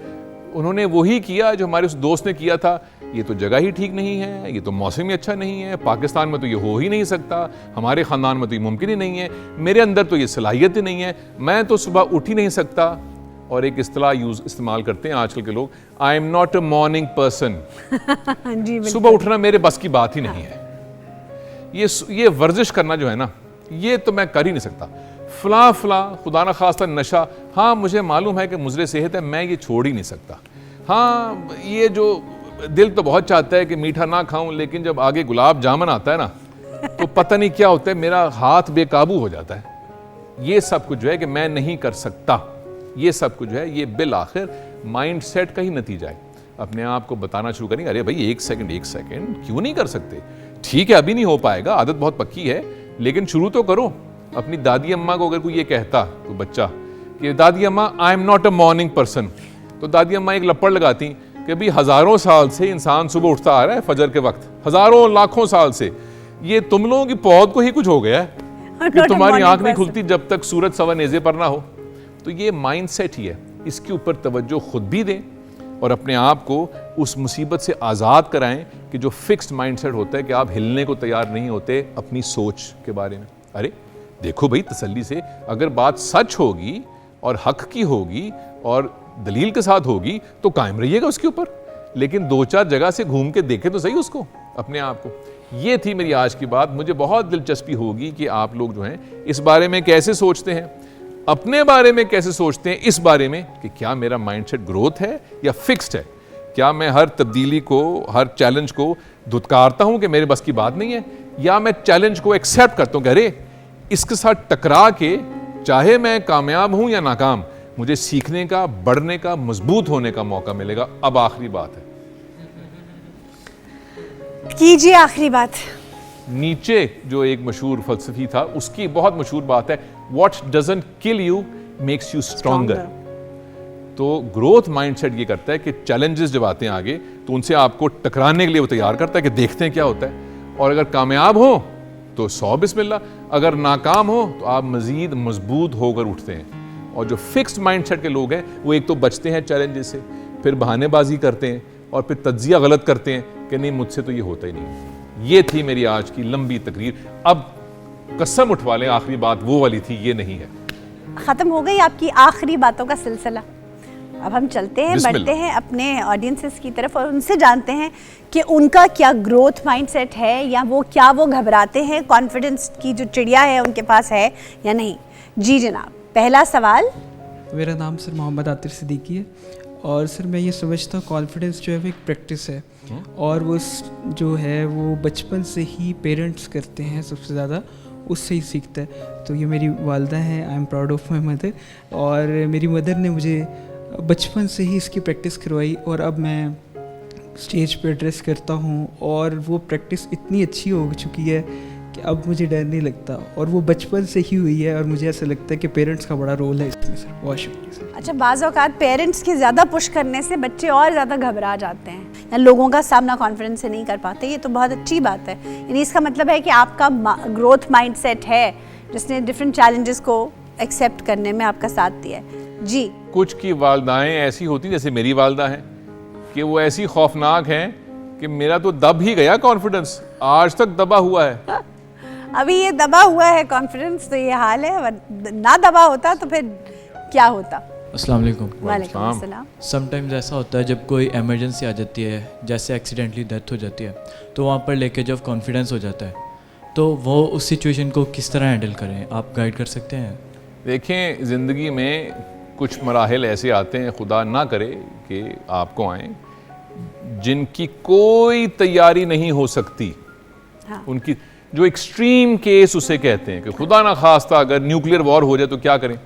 उन्होंने वही किया जो हमारे उस दोस्त ने किया था। ये तो जगह ही ठीक नहीं है, ये तो मौसम ही अच्छा नहीं है, पाकिस्तान में तो ये हो ही नहीं सकता, हमारे ख़ानदान में तो ये मुमकिन ही नहीं है, मेरे अंदर तो ये सलाहियत ही नहीं है, मैं तो सुबह उठ ही नहीं सकता। और एक इस्तेलाह इस्तेमाल करते हैं आजकल के लोग, I am not a morning person. सुबह उठना मेरे बस की बात ही नहीं है। ये वर्जिश करना जो है ना, ये तो मैं कर ही नहीं सकता। फला खुदा न खास्ता नशा, हाँ मुझे मालूम है कि मुज़रे सेहत है, मैं ये छोड़ ही नहीं सकता। हाँ ये जो दिल तो बहुत चाहता है कि मीठा ना खाऊं, लेकिन जब आगे गुलाब जामुन आता है ना तो पता नहीं क्या होता है, मेरा हाथ बेकाबू हो जाता है। ये सब कुछ जो है कि मैं नहीं कर सकता, ये सब कुछ है, ये बिल आखिर माइंड सेट का ही नतीजा है। अपने आप को बताना शुरू करेंगे, अरे भाई एक सेकंड क्यों नहीं कर सकते? ठीक है अभी नहीं हो पाएगा, आदत बहुत पक्की है, लेकिन शुरू तो करो। अपनी दादी अम्मा को अगर कोई ये कहता तो बच्चा कि दादी अम्मा I am not a morning person, तो दादी अम्मा एक लपड़ लगाती कि भाई हज़ारों साल से इंसान सुबह उठता आ रहा है फजर के वक्त, हज़ारों लाखों साल से, ये तुम लोगों की पौध को ही कुछ हो गया है कि तुम्हारी आंख नहीं खुलती जब तक सूरज सवा नेज़े पर ना हो। तो ये माइंडसेट ही है, इसके ऊपर तवज्जो खुद भी दें और अपने आप को उस मुसीबत से आज़ाद कराएं कि जो फिक्स्ड माइंडसेट होता है कि आप हिलने को तैयार नहीं होते अपनी सोच के बारे में। अरे देखो भाई तसल्ली से, अगर बात सच होगी और हक की होगी और दलील के साथ होगी तो कायम रहिएगा उसके ऊपर, लेकिन दो चार जगह से घूम के देखें तो सही उसको, अपने आप को। ये थी मेरी आज की बात। मुझे बहुत दिलचस्पी होगी कि आप लोग जो हैं इस बारे में कैसे सोचते हैं, अपने बारे में कैसे सोचते हैं, इस बारे में कि क्या मेरा माइंडसेट ग्रोथ है या फिक्स्ड है। क्या मैं हर तब्दीली को, हर चैलेंज को धुतकारता हूं कि मेरे बस की बात नहीं है, या मैं चैलेंज को एक्सेप्ट करता हूं कि अरे इसके साथ टकरा के चाहे मैं कामयाब हूं या नाकाम, मुझे सीखने का, बढ़ने का, मजबूत होने का मौका मिलेगा। अब आखिरी बात है, कीजिए आखिरी बात। नीचे जो एक मशहूर फलसफी था उसकी बहुत मशहूर बात है, what doesn't kill you makes you stronger. तो ग्रोथ माइंडसेट ये करता है कि चैलेंजेस जब आते हैं आगे तो उनसे आपको टकराने के लिए वो तैयार करता है कि देखते हैं क्या होता है, और अगर कामयाब हो तो 100 बिस्मिल्लाह, अगर नाकाम हो तो आप मजीद मजबूत होकर उठते हैं। और जो फिक्स्ड माइंडसेट के लोग हैं वो एक तो बचते हैं चैलेंजेस से, फिर बहानेबाजी करते हैं और फिर तज्जिया गलत करते हैं कि नहीं मुझसे तो ये होता ही नहीं। ये थी मेरी आज की लंबी तकरीर। अब कसम उठवा लें आखिरी बात वो वाली थी, ये नहीं है। खत्म हो गई आपकी आखिरी बातों का सिलसिला। अब हम चलते हैं, बढ़ते हैं अपने ऑडियंसेस की तरफ और उनसे जानते हैं कि उनका क्या ग्रोथ माइंडसेट है, या वो घबराते हैं, कॉन्फिडेंस की जो चिड़िया है उनके पास है या नहीं। जी जनाब, पहला सवाल। मेरा नाम सर मोहम्मद आतिर सिद्दीकी है, और सर मैं ये समझता हूँ कॉन्फिडेंस जो है वो एक प्रैक्टिस है, और वो जो है वो बचपन से ही पेरेंट्स करते हैं, सबसे ज़्यादा उससे ही सीखता है। तो ये मेरी वालदा हैं, I am proud of my mother, और मेरी मदर ने मुझे बचपन से ही इसकी प्रैक्टिस करवाई, और अब मैं स्टेज पे एड्रेस करता हूँ और वो प्रैक्टिस इतनी अच्छी हो चुकी है कि अब मुझे डर नहीं लगता, और वो बचपन से ही हुई है, और मुझे ऐसा लगता है कि पेरेंट्स का बड़ा रोल है इसमें सर। बहुत शुक्रिया सर। अच्छा, बाज़ औक़ात पेरेंट्स के ज़्यादा पुश करने से बच्चे और ज़्यादा घबरा जाते हैं या लोगों का सामना कॉन्फिडेंस से नहीं कर पाते, ये तो बहुत अच्छी बात है। यानी इसका मतलब है कि आपका ग्रोथ माइंडसेट है जिसने डिफरेंट चैलेंजेस को एक्सेप्ट करने में आपका साथ दिया है। जी, कुछ की वालदाएं ऐसी होती जैसे मेरी वालदा हैं कि वो ऐसी खौफनाक हैं कि मेरा तो दब ही गया कॉन्फिडेंस, आज तक दबा हुआ है। अभी ये दबा हुआ है कॉन्फिडेंस, तो ये हाल है, ना दबा होता तो फिर क्या होता। अस्सलाम वालेकुम। वालेकुम अस्सलाम। समटाइम्स ऐसा होता है जब कोई इमरजेंसी आ जाती है, जैसे एक्सीडेंटली डेथ हो जाती है, तो वहाँ पर लेके जब कॉन्फिडेंस हो जाता है तो वो उस सिचुएशन को किस तरह हैंडल करें, आप गाइड कर सकते हैं? देखें, ज़िंदगी में कुछ मराहिल ऐसे आते हैं, खुदा ना करे कि आपको आए, जिनकी कोई तैयारी नहीं हो सकती। हाँ। उनकी जो एक्सट्रीम केस उसे कहते हैं कि खुदा ना खास्ता अगर न्यूक्लियर वॉर हो जाए तो क्या करें,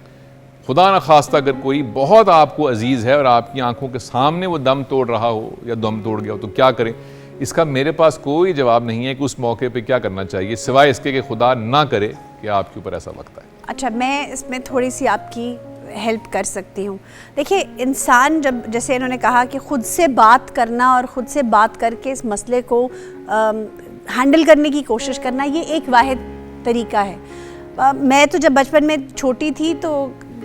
खुदा ना खास्ता अगर कोई बहुत आपको अजीज़ है और आपकी आंखों के सामने वो दम तोड़ रहा हो या दम तोड़ गया हो तो क्या करें। इसका मेरे पास कोई जवाब नहीं है कि उस मौके पे क्या करना चाहिए, सिवाय इसके कि खुदा ना करे कि आपके ऊपर ऐसा वक्त आए। अच्छा, मैं इसमें थोड़ी सी आपकी हेल्प कर सकती हूँ। देखिए, इंसान जब, जैसे इन्होंने कहा कि खुद से बात करना और ख़ुद से बात करके इस मसले को हैंडल करने की कोशिश करना, ये एक वाहिद तरीका है। मैं तो जब बचपन में छोटी थी तो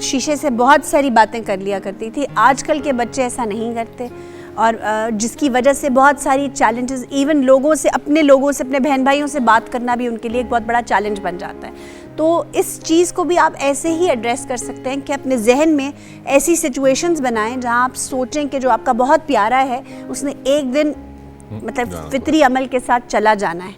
शीशे से बहुत सारी बातें कर लिया करती थी। आजकल के बच्चे ऐसा नहीं करते और जिसकी वजह से बहुत सारी चैलेंजेस, इवन लोगों से, अपने बहन भाइयों से बात करना भी उनके लिए एक बहुत बड़ा चैलेंज बन जाता है। तो इस चीज़ को भी आप ऐसे ही एड्रेस कर सकते हैं कि अपने जहन में ऐसी सिचुएशंस बनाएं जहां आप सोचें कि जो आपका बहुत प्यारा है उसने एक दिन मतलब फितरी अमल के साथ चला जाना है।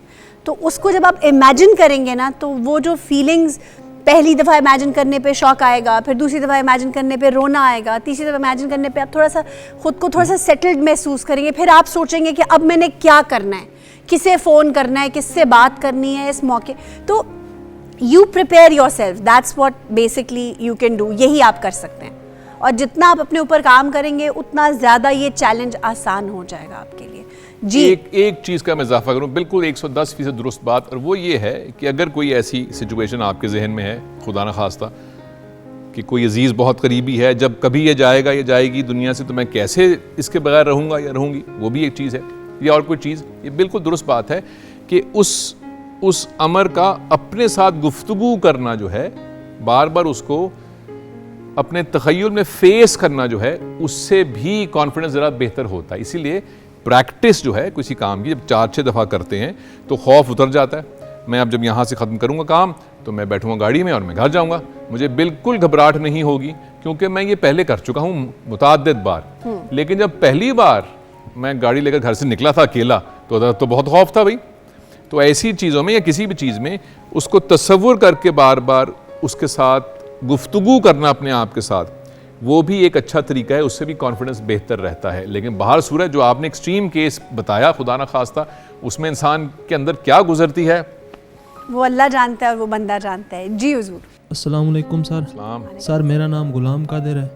तो उसको जब आप इमेजिन करेंगे ना, तो वो जो फीलिंग्स पहली दफ़ा इमेजिन करने पे शौक आएगा, फिर दूसरी दफ़ा इमेजिन करने पे रोना आएगा, तीसरी दफ़ा इमेजिन करने पे आप थोड़ा सा खुद को थोड़ा सा सेटल्ड महसूस करेंगे। फिर आप सोचेंगे कि अब मैंने क्या करना है, किसे फ़ोन करना है, किससे बात करनी है इस मौके। तो you prepare your self, that's what basically you can do. यही आप कर सकते हैं और जितना आप अपने ऊपर काम करेंगे उतना ज़्यादा ये चैलेंज आसान हो जाएगा आपके लिए। जी, एक चीज़ का मैं इजाफा करूँ, बिल्कुल 110% दुरुस्त बात, और वो ये है कि अगर कोई ऐसी सिचुएशन आपके जहन में है, खुदा न खास्ता कि कोई अजीज़ बहुत करीबी है, जब कभी ये जाएगा या जाएगी दुनिया से तो मैं कैसे इसके बगैर रहूँगा या रहूँगी, वो भी एक चीज़ है। या और कोई चीज़, ये बिल्कुल दुरुस्त बात है कि उस अमर का अपने साथ गुफ्तगू करना जो है, बार बार उसको अपने तख़य्युल में फेस करना जो है, उससे भी कॉन्फिडेंस ज़रा बेहतर होता है। इसीलिए प्रैक्टिस जो है किसी काम की जब 4-6 दफ़ा करते हैं तो खौफ उतर जाता है। मैं अब जब यहाँ से ख़त्म करूँगा काम तो मैं बैठूँगा गाड़ी में और मैं घर जाऊँगा, मुझे बिल्कुल घबराहट नहीं होगी क्योंकि मैं ये पहले कर चुका हूँ मुतअद्दिद बार। लेकिन जब पहली बार मैं गाड़ी लेकर घर से निकला था अकेला तो बहुत खौफ था भाई। तो ऐसी चीज़ों में या किसी भी चीज़ में उसको तसव्वुर करके बार बार उसके साथ गुफ्तगू करना अपने आप के साथ, वो भी एक अच्छा तरीका है, उससे भी कॉन्फिडेंस बेहतर रहता है। लेकिन बाहर सूरत जो आपने एक्सट्रीम केस बताया, खुदा ना खास्ता, उसमें इंसान के अंदर क्या गुजरती है वो अल्लाह जानता है और वो बंदा जानता है। जी हुजूर। अस्सलाम वालेकुम सर। सर मेरा नाम गुलाम कादिर है।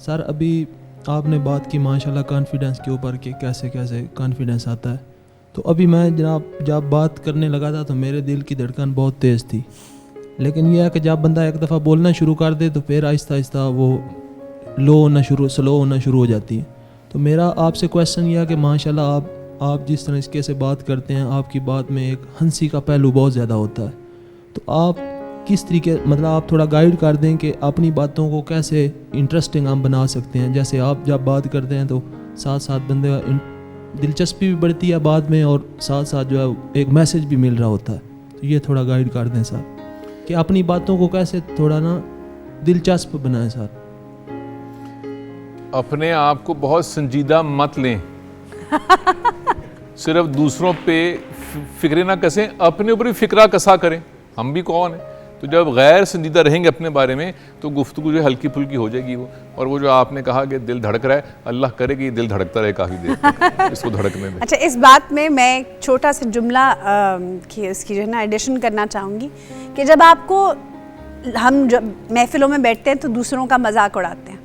सर अभी आपने बात की माशाल्लाह कॉन्फिडेंस के ऊपर कि कैसे कैसे कॉन्फिडेंस आता है, तो अभी मैं जब बात करने लगा था तो मेरे दिल की धड़कन बहुत तेज़ थी। लेकिन यह है कि जब बंदा एक दफ़ा बोलना शुरू कर दे तो फिर आहिस्ता आहिस्ता वो स्लो होना शुरू हो जाती है। तो मेरा आपसे क्वेश्चन यह है कि माशाल्लाह आप जिस तरीके से बात करते हैं, आपकी बात में एक हंसी का पहलू बहुत ज़्यादा होता है। तो आप किस तरीके, मतलब आप थोड़ा गाइड कर दें कि अपनी बातों को कैसे इंटरेस्टिंग हम बना सकते हैं। जैसे आप जब बात करते हैं तो साथ साथ बंदे दिलचस्पी भी बढ़ती है बाद में, और साथ साथ जो है एक मैसेज भी मिल रहा होता है। तो ये थोड़ा गाइड कर दें सर कि अपनी बातों को कैसे थोड़ा ना दिलचस्प बनाएं सर। अपने आप को बहुत संजीदा मत लें सिर्फ दूसरों पे फिक्रे ना कसें, अपने ऊपर भी फिक्रा कसा करें। हम भी कौन है, तो जब गैर संजीदा रहेंगे अपने बारे में तो गुफ्तगू जो हल्की फुल्की हो जाएगी वो। और वो जो आपने कहा कि दिल धड़क रहा है, अल्लाह करे कि दिल धड़कता रहे काफ़ी देर तक, इसको धड़कने दें। अच्छा, इस बात में मैं एक छोटा सा जुमला इसकी जो है ना एडिशन करना चाहूँगी कि जब आपको, हम जब महफिलों में बैठते हैं तो दूसरों का मजाक उड़ाते हैं,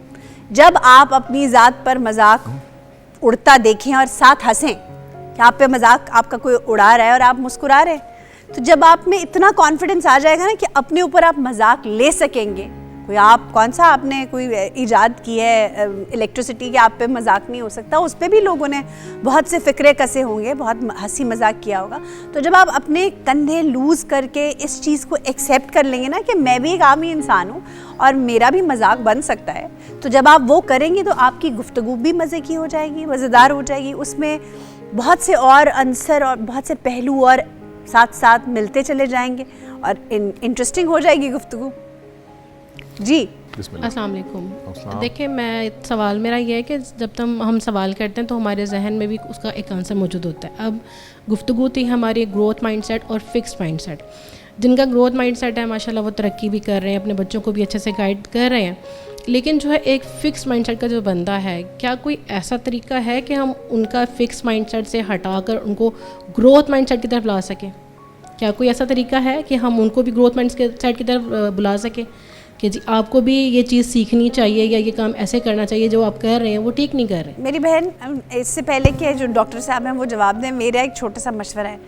जब आप अपनी ज़ात पर मजाक उड़ता देखें और साथ हंसें कि आप पे मजाक आपका कोई उड़ा रहा है और आप मुस्कुरा रहे हैं, तो जब आप में इतना कॉन्फिडेंस आ जाएगा ना कि अपने ऊपर आप मजाक ले सकेंगे। कोई आप कौन सा आपने कोई इजाद की है इलेक्ट्रिसिटी के, आप पे मजाक नहीं हो सकता, उस पर भी लोगों ने बहुत से फ़िक्रे कसे होंगे, बहुत हंसी मजाक किया होगा। तो जब आप अपने कंधे लूज़ करके इस चीज़ को एक्सेप्ट कर लेंगे ना कि मैं भी एक आम ही इंसान हूँ और मेरा भी मजाक बन सकता है, तो जब आप वो करेंगे तो आपकी गुफ्तगू भी मज़े की हो जाएगी, मज़ेदार हो जाएगी। उसमें बहुत से और अंसर और बहुत से पहलू और साथ साथ मिलते चले जाएंगे और इंटरेस्टिंग हो जाएगी गुफ्तगू। जी अस्सलाम वालेकुम। देखिए, सवाल मेरा ये है कि जब हम सवाल करते हैं तो हमारे जहन में भी उसका एक आंसर मौजूद होता है। अब गुफ्तगू थी हमारी ग्रोथ माइंडसेट और फिक्स्ड माइंडसेट। जिनका ग्रोथ माइंडसेट है माशाल्लाह वो तरक्की भी कर रहे हैं, अपने बच्चों को भी अच्छे से गाइड कर रहे हैं, लेकिन जो है एक फ़िक्स माइंडसेट का जो बंदा है, क्या कोई ऐसा तरीका है कि हम उनका फ़िक्स माइंडसेट से हटाकर उनको ग्रोथ माइंडसेट की तरफ ला सकें? क्या कोई ऐसा तरीका है कि हम उनको भी ग्रोथ माइंडसेट की तरफ बुला सकें कि जी आपको भी ये चीज़ सीखनी चाहिए या ये काम ऐसे करना चाहिए, जो आप कर रहे हैं वो ठीक नहीं कर रहे? मेरी बहन, इससे पहले कि जो डॉक्टर साहब हैं वो जवाब दें, मेरा एक छोटा सा मशवरा है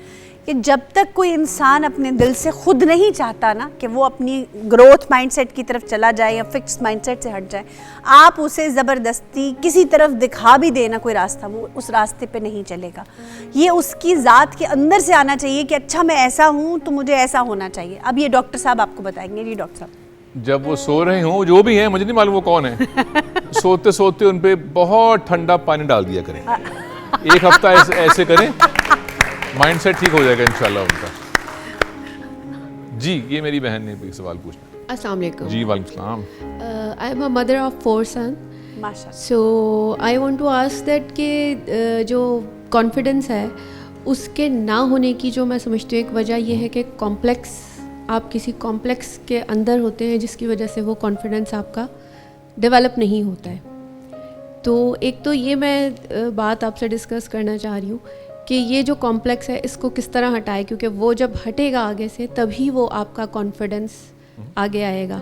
कि जब तक कोई इंसान अपने दिल से खुद नहीं चाहता ना कि वो अपनी ग्रोथ माइंडसेट की तरफ चला जाए या फिक्स माइंडसेट से हट जाए, आप उसे ज़बरदस्ती किसी तरफ दिखा भी देना कोई रास्ता, वो उस रास्ते पे नहीं चलेगा। ये उसकी ज़ात के अंदर से आना चाहिए कि अच्छा मैं ऐसा हूँ तो मुझे ऐसा होना चाहिए। अब ये डॉक्टर साहब आपको बताएंगे। जी डॉक्टर साहब। जब वो सो रहे हों, जो भी हैं, मुझे नहीं मालूम वो कौन है, सोते सोते उन पे बहुत ठंडा पानी डाल दिया करें, 1 हफ्ता ऐसे करें, माइंडसेट ठीक हो जाएगा इंशाल्लाह उनका। जी, ये मेरी बहन ने भी सवाल पूछना। अस्सलाम वालेकुम। जी वालेकुम सलाम। I am a mother of 4 son. माशाल्लाह। So I want to ask that कि जो कॉन्फिडेंस है उसके ना होने की जो मैं समझती हूँ एक वजह यह है कि कॉम्प्लेक्स, आप किसी कॉम्प्लेक्स के अंदर होते हैं जिसकी वजह से वो कॉन्फिडेंस आपका डेवलप नहीं होता है। तो एक तो ये मैं बात आपसे डिस्कस करना चाह रही हूँ कि ये जो कॉम्प्लेक्स है इसको किस तरह हटाए, क्योंकि वो जब हटेगा आगे से तभी वो आपका कॉन्फिडेंस आगे आएगा।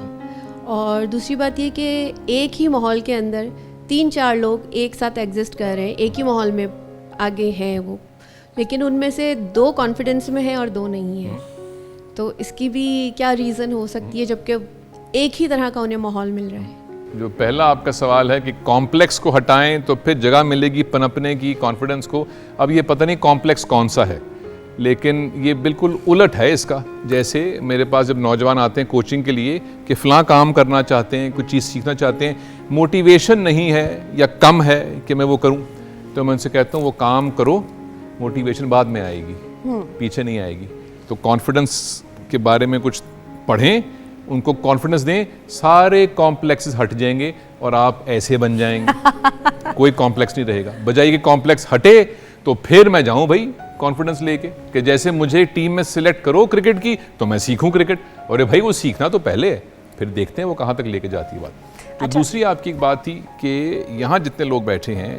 और दूसरी बात ये कि एक ही माहौल के अंदर 3-4 लोग एक साथ एग्जिस्ट कर रहे हैं, एक ही माहौल में आगे हैं वो, लेकिन उनमें से 2 कॉन्फिडेंस में हैं और 2 नहीं हैं। तो इसकी भी क्या रीज़न हो सकती है जबकि एक ही तरह का उन्हें माहौल मिल रहा है? जो पहला आपका सवाल है कि कॉम्प्लेक्स को हटाएं तो फिर जगह मिलेगी पनपने की कॉन्फिडेंस को। अब ये पता नहीं कॉम्प्लेक्स कौन सा है, लेकिन ये बिल्कुल उलट है इसका। जैसे मेरे पास जब नौजवान आते हैं कोचिंग के लिए कि फ़लाँ काम करना चाहते हैं, कुछ चीज़ सीखना चाहते हैं, मोटिवेशन नहीं है या कम है कि मैं वो करूं, तो मैं उनसे कहता हूं वो काम करो, मोटिवेशन बाद में आएगी, पीछे नहीं आएगी। तो कॉन्फिडेंस के बारे में कुछ पढ़ें, उनको कॉन्फिडेंस दें, सारे कॉम्प्लेक्सेस हट जाएंगे और आप ऐसे बन जाएंगे। कोई कॉम्प्लेक्स नहीं रहेगा। बजाय कि कॉम्प्लेक्स हटे तो फिर मैं जाऊं भाई कॉन्फिडेंस लेके कि जैसे मुझे टीम में सिलेक्ट करो क्रिकेट की तो मैं सीखूं क्रिकेट। और भाई वो सीखना तो पहले है, फिर देखते हैं वो कहाँ तक लेके जाती है बात। तो दूसरी आपकी एक बात थी कि यहाँ जितने लोग बैठे हैं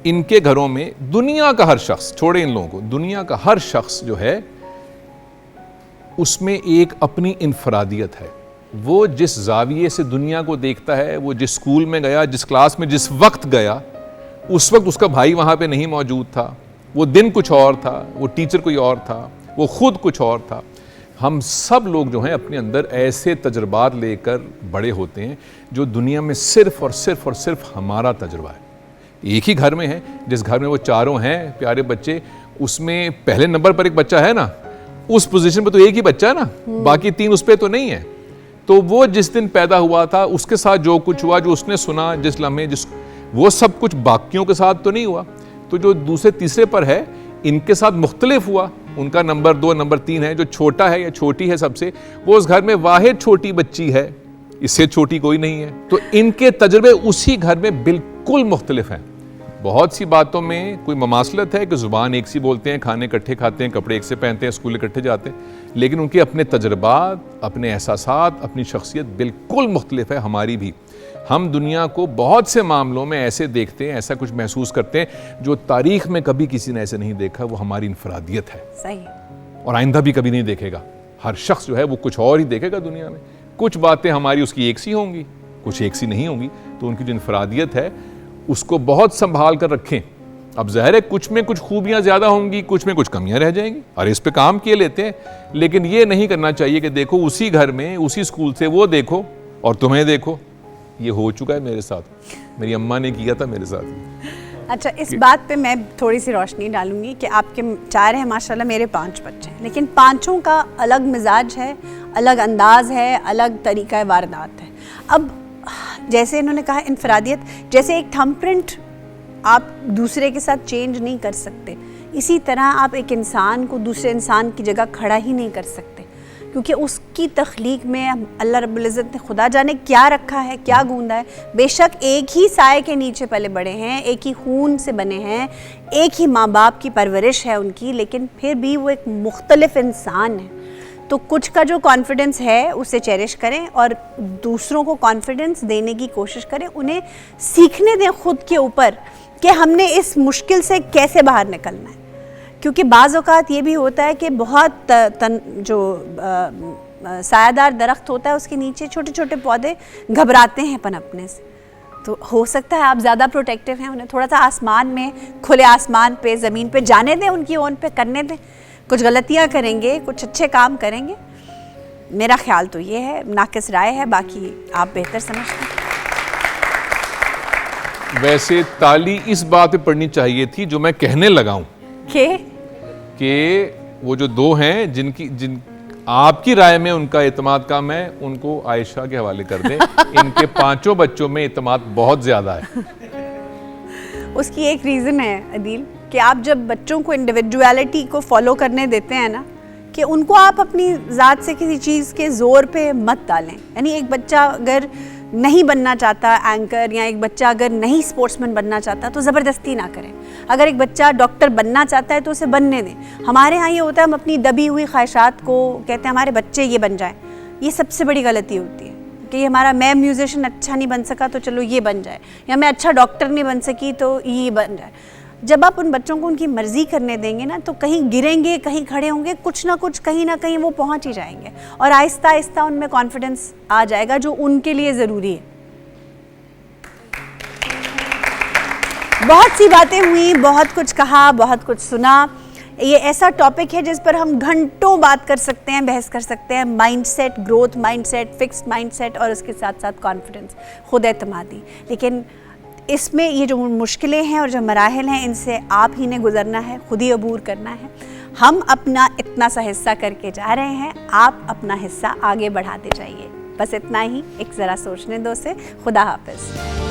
इनके घरों में दुनिया का हर शख्स, छोड़े इन लोगों को, दुनिया का हर शख्स जो है उसमें एक अपनी इनफरादियत है। वो जिस जाविये से दुनिया को देखता है, वो जिस स्कूल में गया, जिस क्लास में जिस वक्त गया, उस वक्त उसका भाई वहाँ पे नहीं मौजूद था, वो दिन कुछ और था, वो टीचर कोई और था, वो खुद कुछ और था। हम सब लोग जो हैं अपने अंदर ऐसे तजुर्बात लेकर बड़े होते हैं जो दुनिया में सिर्फ और सिर्फ और सिर्फ हमारा तजुर्बा है। एक ही घर में है, जिस घर में वो चारों हैं प्यारे बच्चे, उसमें पहले नंबर पर एक बच्चा है ना, उस पोजीशन पे तो एक ही बच्चा है ना, बाकी 3 उस पे तो नहीं है। तो वो जिस दिन पैदा हुआ था उसके साथ जो कुछ हुआ, जो उसने सुना जिस लम्हे, वो सब कुछ बाकियों के साथ तो नहीं हुआ। तो जो दूसरे तीसरे पर है इनके साथ मुख्तलिफ हुआ। उनका नंबर 2 नंबर 3 है, जो छोटा है या छोटी है सबसे, वो उस घर में वाहिद छोटी बच्ची है, इससे छोटी कोई नहीं है। तो इनके तजुर्बे उसी घर में बिल्कुल मुख्तलिफ हैं। बहुत सी बातों में कोई ममासलत है कि ज़ुबान एक सी बोलते हैं, खाने इकट्ठे खाते हैं, कपड़े एक से पहनते हैं, स्कूल इकट्ठे जाते हैं, लेकिन उनके अपने तजर्बात, अपने एहसासात, अपनी शख्सियत बिल्कुल मुख्तलिफ है, हमारी भी। हम दुनिया को बहुत से मामलों में ऐसे देखते हैं, ऐसा कुछ महसूस करते हैं जो तारीख़ में कभी किसी ने ऐसे नहीं देखा। वो हमारी इनफरादियत है, सही, और आइंदा भी कभी नहीं देखेगा। हर शख्स जो है वो कुछ और ही देखेगा दुनिया में। कुछ बातें हमारी उसकी एक सी होंगी, कुछ एक सी नहीं होंगी। तो उनकी जो इनफरादियत है उसको बहुत संभाल कर रखें। अब ज़ाहिर है कुछ में कुछ खूबियाँ ज़्यादा होंगी, कुछ में कुछ कमियाँ रह जाएंगी, और इस पे काम किए लेते हैं। लेकिन ये नहीं करना चाहिए कि देखो उसी घर में उसी स्कूल से वो देखो और तुम्हें देखो। ये हो चुका है मेरे साथ, मेरी अम्मा ने किया था मेरे साथ। अच्छा, इस बात पे मैं थोड़ी सी रोशनी डालूंगी कि आपके 4 हैं माशाल्लाह, मेरे 5 बच्चे हैं, लेकिन 5 का अलग मिजाज है, अलग अंदाज है, अलग तरीका वारदात है। अब जैसे इन्होंने कहा इनफरादियत, जैसे एक थंबप्रिंट आप दूसरे के साथ चेंज नहीं कर सकते, इसी तरह आप एक इंसान को दूसरे इंसान की जगह खड़ा ही नहीं कर सकते, क्योंकि उसकी तख्लीक में अल्लाह रब्बुल इज़्ज़त ने खुदा जाने क्या रखा है, क्या गूंदा है। बेशक एक ही साए के नीचे पले बड़े हैं, एक ही खून से बने हैं, एक ही माँ बाप की परवरिश है उनकी, लेकिन फिर भी वो एक मुख्तलिफ इंसान है। तो कुछ का जो कॉन्फिडेंस है उसे चेरिश करें और दूसरों को कॉन्फिडेंस देने की कोशिश करें, उन्हें सीखने दें खुद के ऊपर कि हमने इस मुश्किल से कैसे बाहर निकलना है। क्योंकि बाज़ औक़ात ये भी होता है कि बहुत सायादार दरख्त होता है उसके नीचे छोटे छोटे पौधे घबराते हैं पनपने से। तो हो सकता है आप ज़्यादा प्रोटेक्टिव हैं, उन्हें थोड़ा सा आसमान में, खुले आसमान पे, ज़मीन पे जाने दें, उनकी ओन पे करने दें। कुछ गलतियां करेंगे, कुछ अच्छे काम करेंगे। मेरा ख्याल तो ये है, नाकिस राय है, बाकी आप बेहतर समझते हैं। वैसे ताली इस बात पे पड़नी चाहिए थी जो मैं कहने लगा हूं कि वो जो दो हैं जिन आपकी राय में उनका एतमाद कम है, उनको आयशा के हवाले कर दें। इनके 5 बच्चों में एतमाद बहुत ज्यादा है। उसकी एक रीज़न है अदील कि आप जब बच्चों को इंडिविजुअलिटी को फॉलो करने देते हैं ना, कि उनको आप अपनी ज़ात से किसी चीज़ के ज़ोर पे मत डालें। यानी एक बच्चा अगर नहीं बनना चाहता एंकर, या एक बच्चा अगर नहीं स्पोर्ट्समैन बनना चाहता तो ज़बरदस्ती ना करें। अगर एक बच्चा डॉक्टर बनना चाहता है तो उसे बनने दें। हमारे यहाँ ये होता है, हम अपनी दबी हुई ख्वाहिशात को कहते हैं हमारे बच्चे ये बन जाए। ये सबसे बड़ी गलती होती है कि हमारा मैं म्यूजिशियन अच्छा नहीं बन सका तो चलो ये बन जाए, या मैं अच्छा डॉक्टर नहीं बन सकी तो ये बन जाए। जब आप उन बच्चों को उनकी मर्जी करने देंगे ना, तो कहीं गिरेंगे, कहीं खड़े होंगे, कुछ ना कुछ कहीं ना कहीं वो पहुंच ही जाएंगे और आहिस्ता आहिस्ता उनमें कॉन्फिडेंस आ जाएगा जो उनके लिए ज़रूरी है। बहुत सी बातें हुई, बहुत कुछ कहा, बहुत कुछ सुना। ये ऐसा टॉपिक है जिस पर हम घंटों बात कर सकते हैं, बहस कर सकते हैं। Mindset, growth mindset, fixed mindset और उसके साथ साथ कॉन्फिडेंस, खुद एतमादी। लेकिन इसमें ये जो मुश्किलें हैं और जो मराहिल हैं, इनसे आप ही ने गुजरना है, खुद ही अबूर करना है। हम अपना इतना सा हिस्सा करके जा रहे हैं, आप अपना हिस्सा आगे बढ़ाते जाइए। बस इतना ही, एक ज़रा सोचने दो से। खुदा हाफिज़।